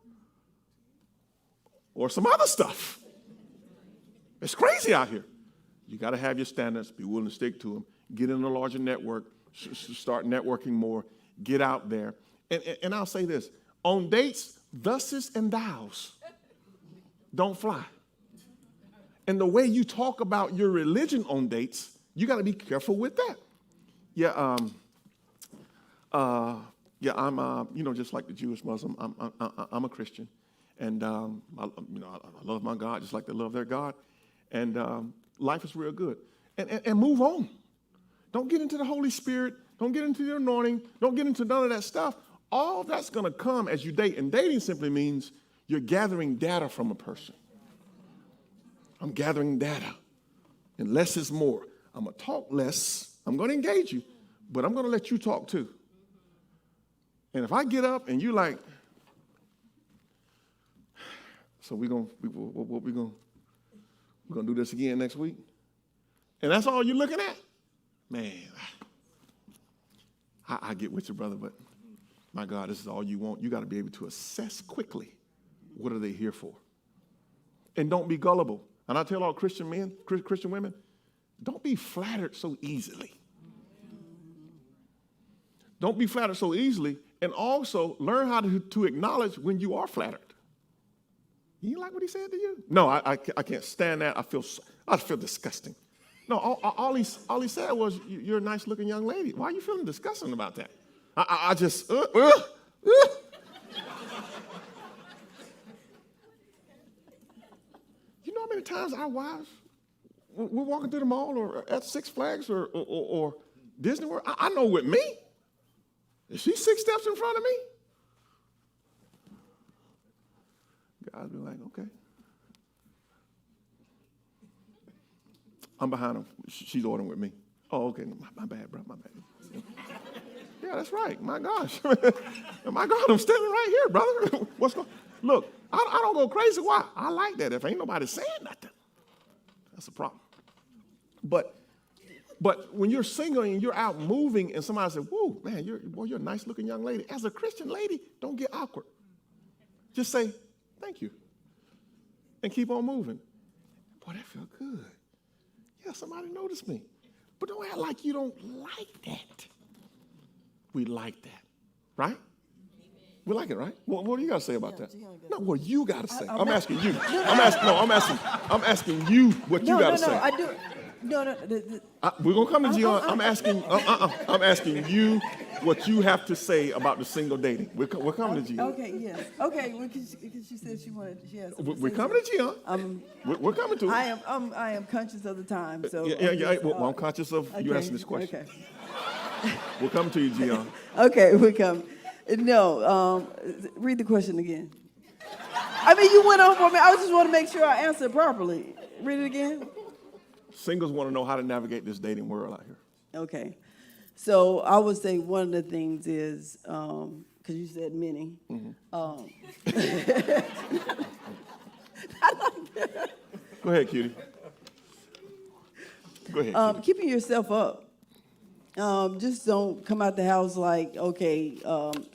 or some other stuff. It's crazy out here. You got to have your standards, be willing to stick to them, get in a larger network, start networking more, get out there. And I'll say this, on dates, thuses and thous don't fly. And the way you talk about your religion on dates, you got to be careful with that. I'm just like the Jewish Muslim. I'm a Christian, and I love my God just like they love their God, and life is real good. And move on. Don't get into the Holy Spirit. Don't get into the anointing. Don't get into none of that stuff. All that's going to come as you date, and dating simply means you're gathering data from a person. I'm gathering data, and less is more. I'm going to talk less. I'm going to engage you, but I'm going to let you talk too. And if I get up and you like, so we're going to do this again next week, and that's all you're looking at, man, I get with you, brother, but my God, this is all you want. You got to be able to assess quickly what are they here for. And don't be gullible. And I tell all Christian men, Christian women, don't be flattered so easily. Don't be flattered so easily, and also learn how to acknowledge when you are flattered. You like what he said to you? No, I can't stand that. I feel disgusting. No, all he said was, you're a nice-looking young lady. Why are you feeling disgusting about that? I just, You know how many times our wives, we're walking through the mall or at Six Flags or Disney World, I know with me, if she's 6 steps in front of me, guys be like, okay. I'm behind her. She's ordering with me. Oh, okay. My bad, bro. My bad. Yeah, that's right. My gosh. My God, I'm standing right here, brother. What's going on? Look, I don't go crazy. Why? I like that. If ain't nobody saying nothing, that's a problem. But when you're single and you're out moving and somebody says, whoa, man, you're a nice-looking young lady. As a Christian lady, don't get awkward. Just say, thank you, and keep on moving. Boy, that felt good. Yeah, somebody noticed me. But don't act like you don't like that. We like that, right? We like it, right? What do you got to say about that? No, what you got to say. I'm asking you. I'm asking you what you got to say. I do. No. We're gonna come to Gian. I'm asking you what you have to say about the single dating. We're coming to Gian. Okay, yes. Okay, because she said she has. We're coming to Gian. We're coming to it. I am conscious of the time, so. Yeah. Well, I'm conscious of you asking this question. Okay. We're coming to you, Gian. Okay, we come. No, read the question again. I mean, you went over me. I just want to make sure I answered properly. Read it again. Singles want to know how to navigate this dating world out here. Okay. So I would say one of the things is, because you said many. Go ahead, cutie. Go ahead, cutie. Keeping yourself up. Just don't come out the house like, okay,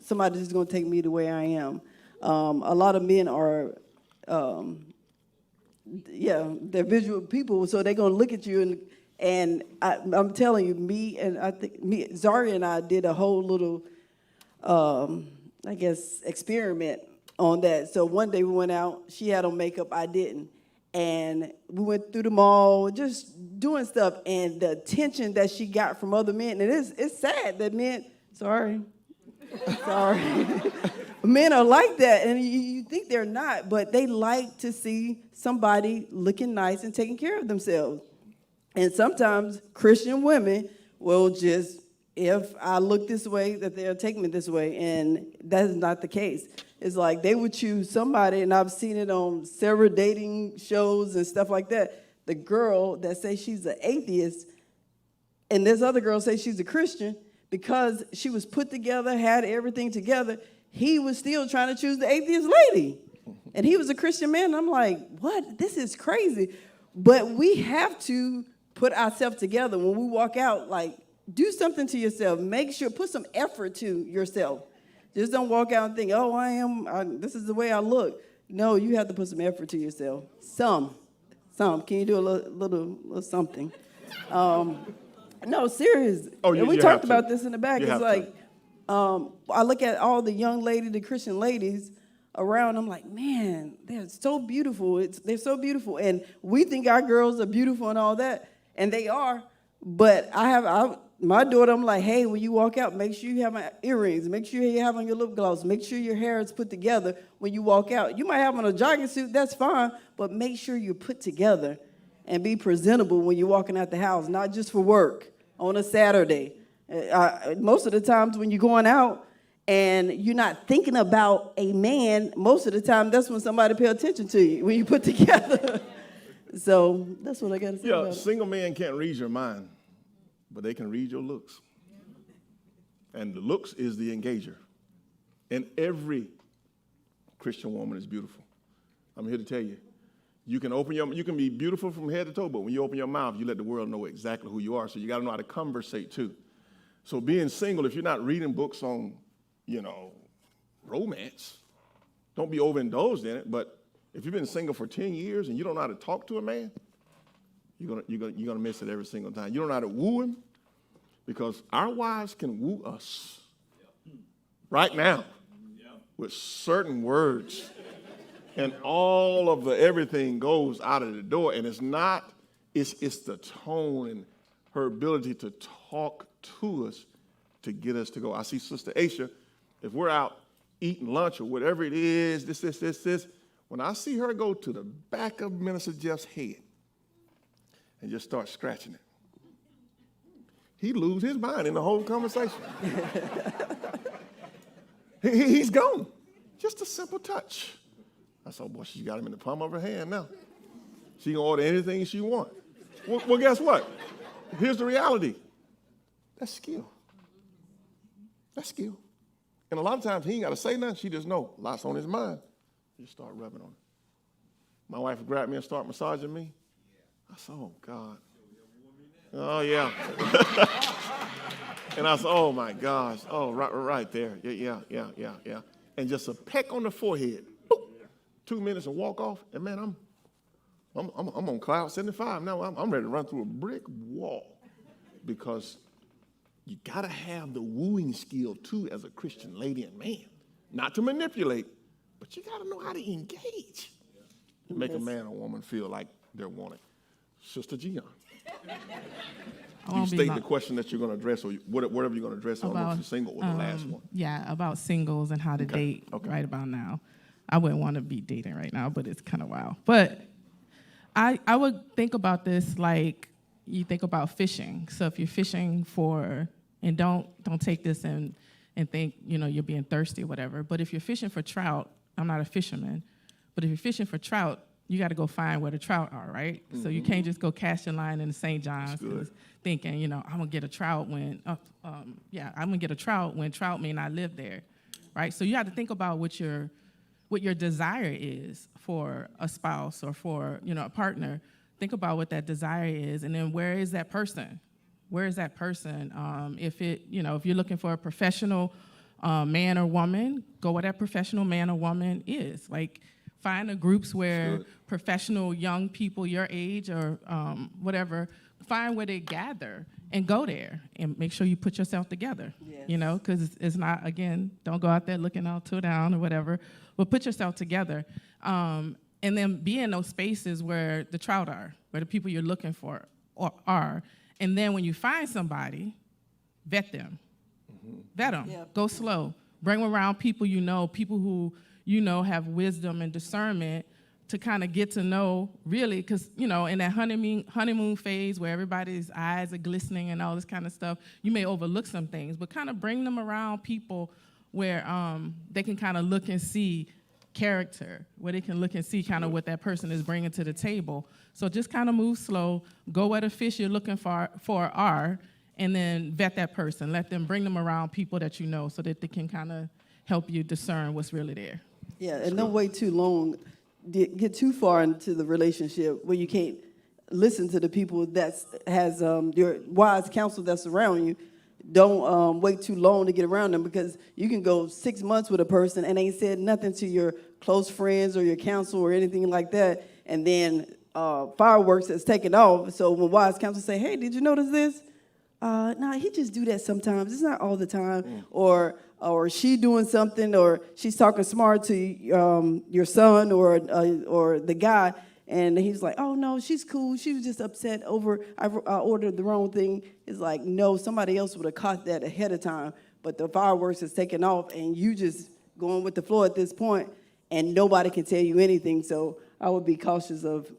somebody's just going to take me the way I am. A lot of men are, they're visual people, so they're going to look at you, and I'm telling you, Zaria and I did a whole little I guess, experiment on that. So one day we went out, she had on makeup, I didn't. And we went through the mall, just doing stuff, and the attention that she got from other men, and it's sad that men, sorry, men are like that, and you think they're not, but they like to see somebody looking nice and taking care of themselves. And sometimes Christian women will just, if I look this way, that they'll take me this way, and that is not the case. It's like they would choose somebody, and I've seen it on several dating shows and stuff like that. The girl that says she's an atheist, and this other girl says she's a Christian, because she was put together, had everything together, he was still trying to choose the atheist lady. And he was a Christian man. And I'm like, what? This is crazy. But we have to put ourselves together when we walk out, like, do something to yourself. Make sure, put some effort to yourself. Just don't walk out and think, oh, this is the way I look. No, you have to put some effort to yourself. Some. Can you do a little something? No, serious. Oh, and we you talked have to. about this in the back. You It's have like, I look at all the young ladies, the Christian ladies around, I'm like, man, they're so beautiful. They're so beautiful. And we think our girls are beautiful and all that, and they are. But my daughter, I'm like, hey, when you walk out, make sure you have my earrings. Make sure you have on your lip gloss. Make sure your hair is put together when you walk out. You might have on a jogging suit, that's fine, but make sure you're put together and be presentable when you're walking out the house, not just for work on a Saturday. Most of the times when you're going out and you're not thinking about a man, most of the time that's when somebody pay attention to you, when you put together. So that's what I got to say about it. Single men can't read your mind, but they can read your looks. And the looks is the engager. And every Christian woman is beautiful. I'm here to tell you. You can be beautiful from head to toe, but when you open your mouth, you let the world know exactly who you are. So you got to know how to conversate too. So being single, if you're not reading books on, romance, don't be overindulged in it. But if you've been single for 10 years and you don't know how to talk to a man, you're gonna miss it every single time. You don't know how to woo him, because our wives can woo us right now with certain words. And all of everything goes out of the door. And it's the tone and her ability to talk to us to get us to go. I see Sister Aisha, if we're out eating lunch or whatever it is, this, when I see her go to the back of Minister Jeff's head and just start scratching it, he lose his mind in the whole conversation. He's gone. Just a simple touch. I said, oh boy, she's got him in the palm of her hand now. She can order anything she wants. Well, guess what? Here's the reality. That's skill. That's skill. And a lot of times he ain't got to say nothing. She just know lots on his mind. You start rubbing on it. My wife would grab me and start massaging me. I said, oh, God. Oh, yeah. And I said, oh, my gosh. Oh, right there. Yeah. And just a peck on the forehead. 2 minutes and walk off, and man, I'm on cloud 75 now. I'm ready to run through a brick wall, because you gotta have the wooing skill too as a Christian lady and man, not to manipulate, but you gotta know how to engage, make a man or woman feel like they're wanted. Sister Gian, you state the question that you're gonna address, or whatever you're gonna address. I don't know if you're single or the last one. Yeah, about singles and how to date right about now. I wouldn't want to be dating right now, but it's kind of wild. But I would think about this like you think about fishing. So if you're fishing and don't take this and think, you're being thirsty or whatever. But if you're fishing for trout, I'm not a fisherman, but if you're fishing for trout, you got to go find where the trout are, right? Mm-hmm. So you can't just go cast your line in the St. John's thinking, I'm going to get a trout when trout may not live there, right? So you have to think about what your desire is for a spouse or for, a partner. Think about what that desire is, and then where is that person? Where is that person? If you're looking for a professional man or woman, go where that professional man or woman is. Like, find the groups where professional young people your age or whatever find where they gather and go there and make sure you put yourself together. Yes. You know, because it's not, again, don't go out there looking all two down or whatever, but put yourself together. And then be in those spaces where the trout are, where the people you're looking for are. And then when you find somebody, vet them. Vet them. Yep. Go slow. Bring them around people who you know have wisdom and discernment to kind of get to know really, because, you know, in that honeymoon phase where everybody's eyes are glistening and all this kind of stuff, you may overlook some things, but kind of bring them around people where they can kind of look and see character, where they can look and see kind of what that person is bringing to the table. So just kind of move slow, go where the fish you're looking for are, and then vet that person. Let them bring them around people that you know so that they can kind of help you discern what's really there. Yeah, and don't wait too long, get too far into the relationship where you can't listen to the people that has your wise counsel that's around you. Don't wait too long to get around them, because you can go 6 months with a person and ain't said nothing to your close friends or your counsel or anything like that, and then fireworks has taken off. So when wise counsel say, hey, did you notice this? Nah, he just do that sometimes. It's not all the time. Or she doing something, or she's talking smart to your son or the guy, and he's like, oh, no, she's cool. She was just upset over I ordered the wrong thing. It's like, no, somebody else would have caught that ahead of time, but the fireworks is taking off, and you just going with the flow at this point, and nobody can tell you anything. So I would be cautious of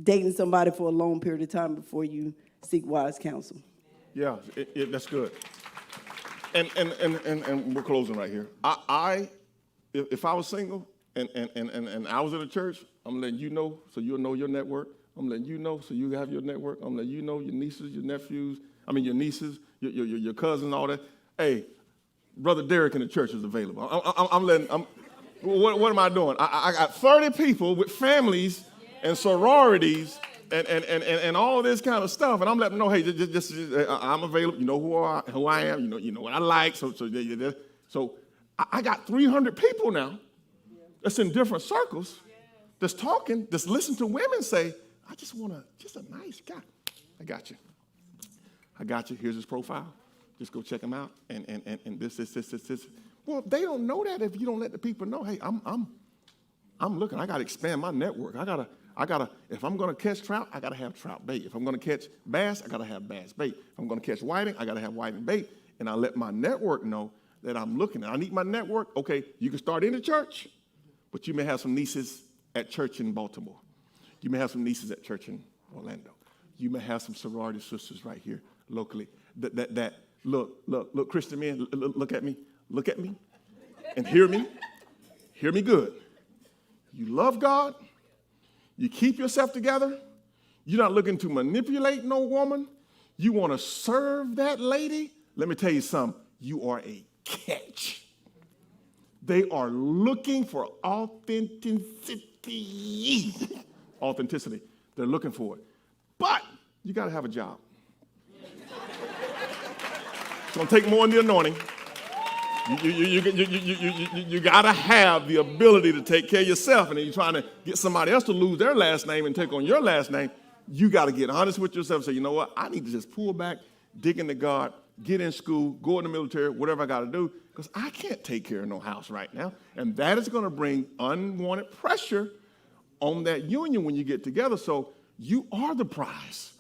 dating somebody for a long period of time before you seek wise counsel. Yeah, that's good. And we're closing right here. If I was single and I was in a church, I'm letting you know so you'll know your network. I'm letting you know so you have your network. I'm letting you know your nieces, your nephews, your nieces, your cousins, all that. Hey, Brother Derek in the church is available. What am I doing? I got 30 people with families and sororities and all this kind of stuff, and I'm letting them know, hey, just I'm available. You know who I am. You know what I like. So I got 300 people now that's in different circles that's talking, that's listening to women say, I just want a nice guy. I got you. Here's his profile. Just go check him out. And this. Well, they don't know that if you don't let the people know, hey, I'm looking. I got to expand my network. I gotta. If I'm gonna catch trout, I gotta have trout bait. If I'm gonna catch bass, I gotta have bass bait. If I'm gonna catch whiting, I gotta have whiting bait. And I let my network know that I'm looking. I need my network. Okay, you can start in the church, but you may have some nieces at church in Baltimore. You may have some nieces at church in Orlando. You may have some sorority sisters right here locally. That look, Christian men, look at me, and hear me good. You love God. You keep yourself together. You're not looking to manipulate no woman. You want to serve that lady. Let me tell you something. You are a catch. They are looking for authenticity. Authenticity. They're looking for it. But you got to have a job. It's going to take more than the anointing. You got to have the ability to take care of yourself, and then you're trying to get somebody else to lose their last name and take on your last name. You got to get honest with yourself and say, you know what, I need to just pull back, dig into God, get in school, go in the military, whatever I got to do, because I can't take care of no house right now. And that is going to bring unwanted pressure on that union when you get together. So you are the prize.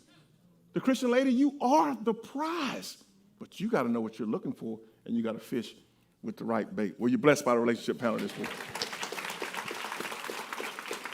The Christian lady, you are the prize. But you got to know what you're looking for, and you got to fish with the right bait. Were you blessed by the relationship panel this week?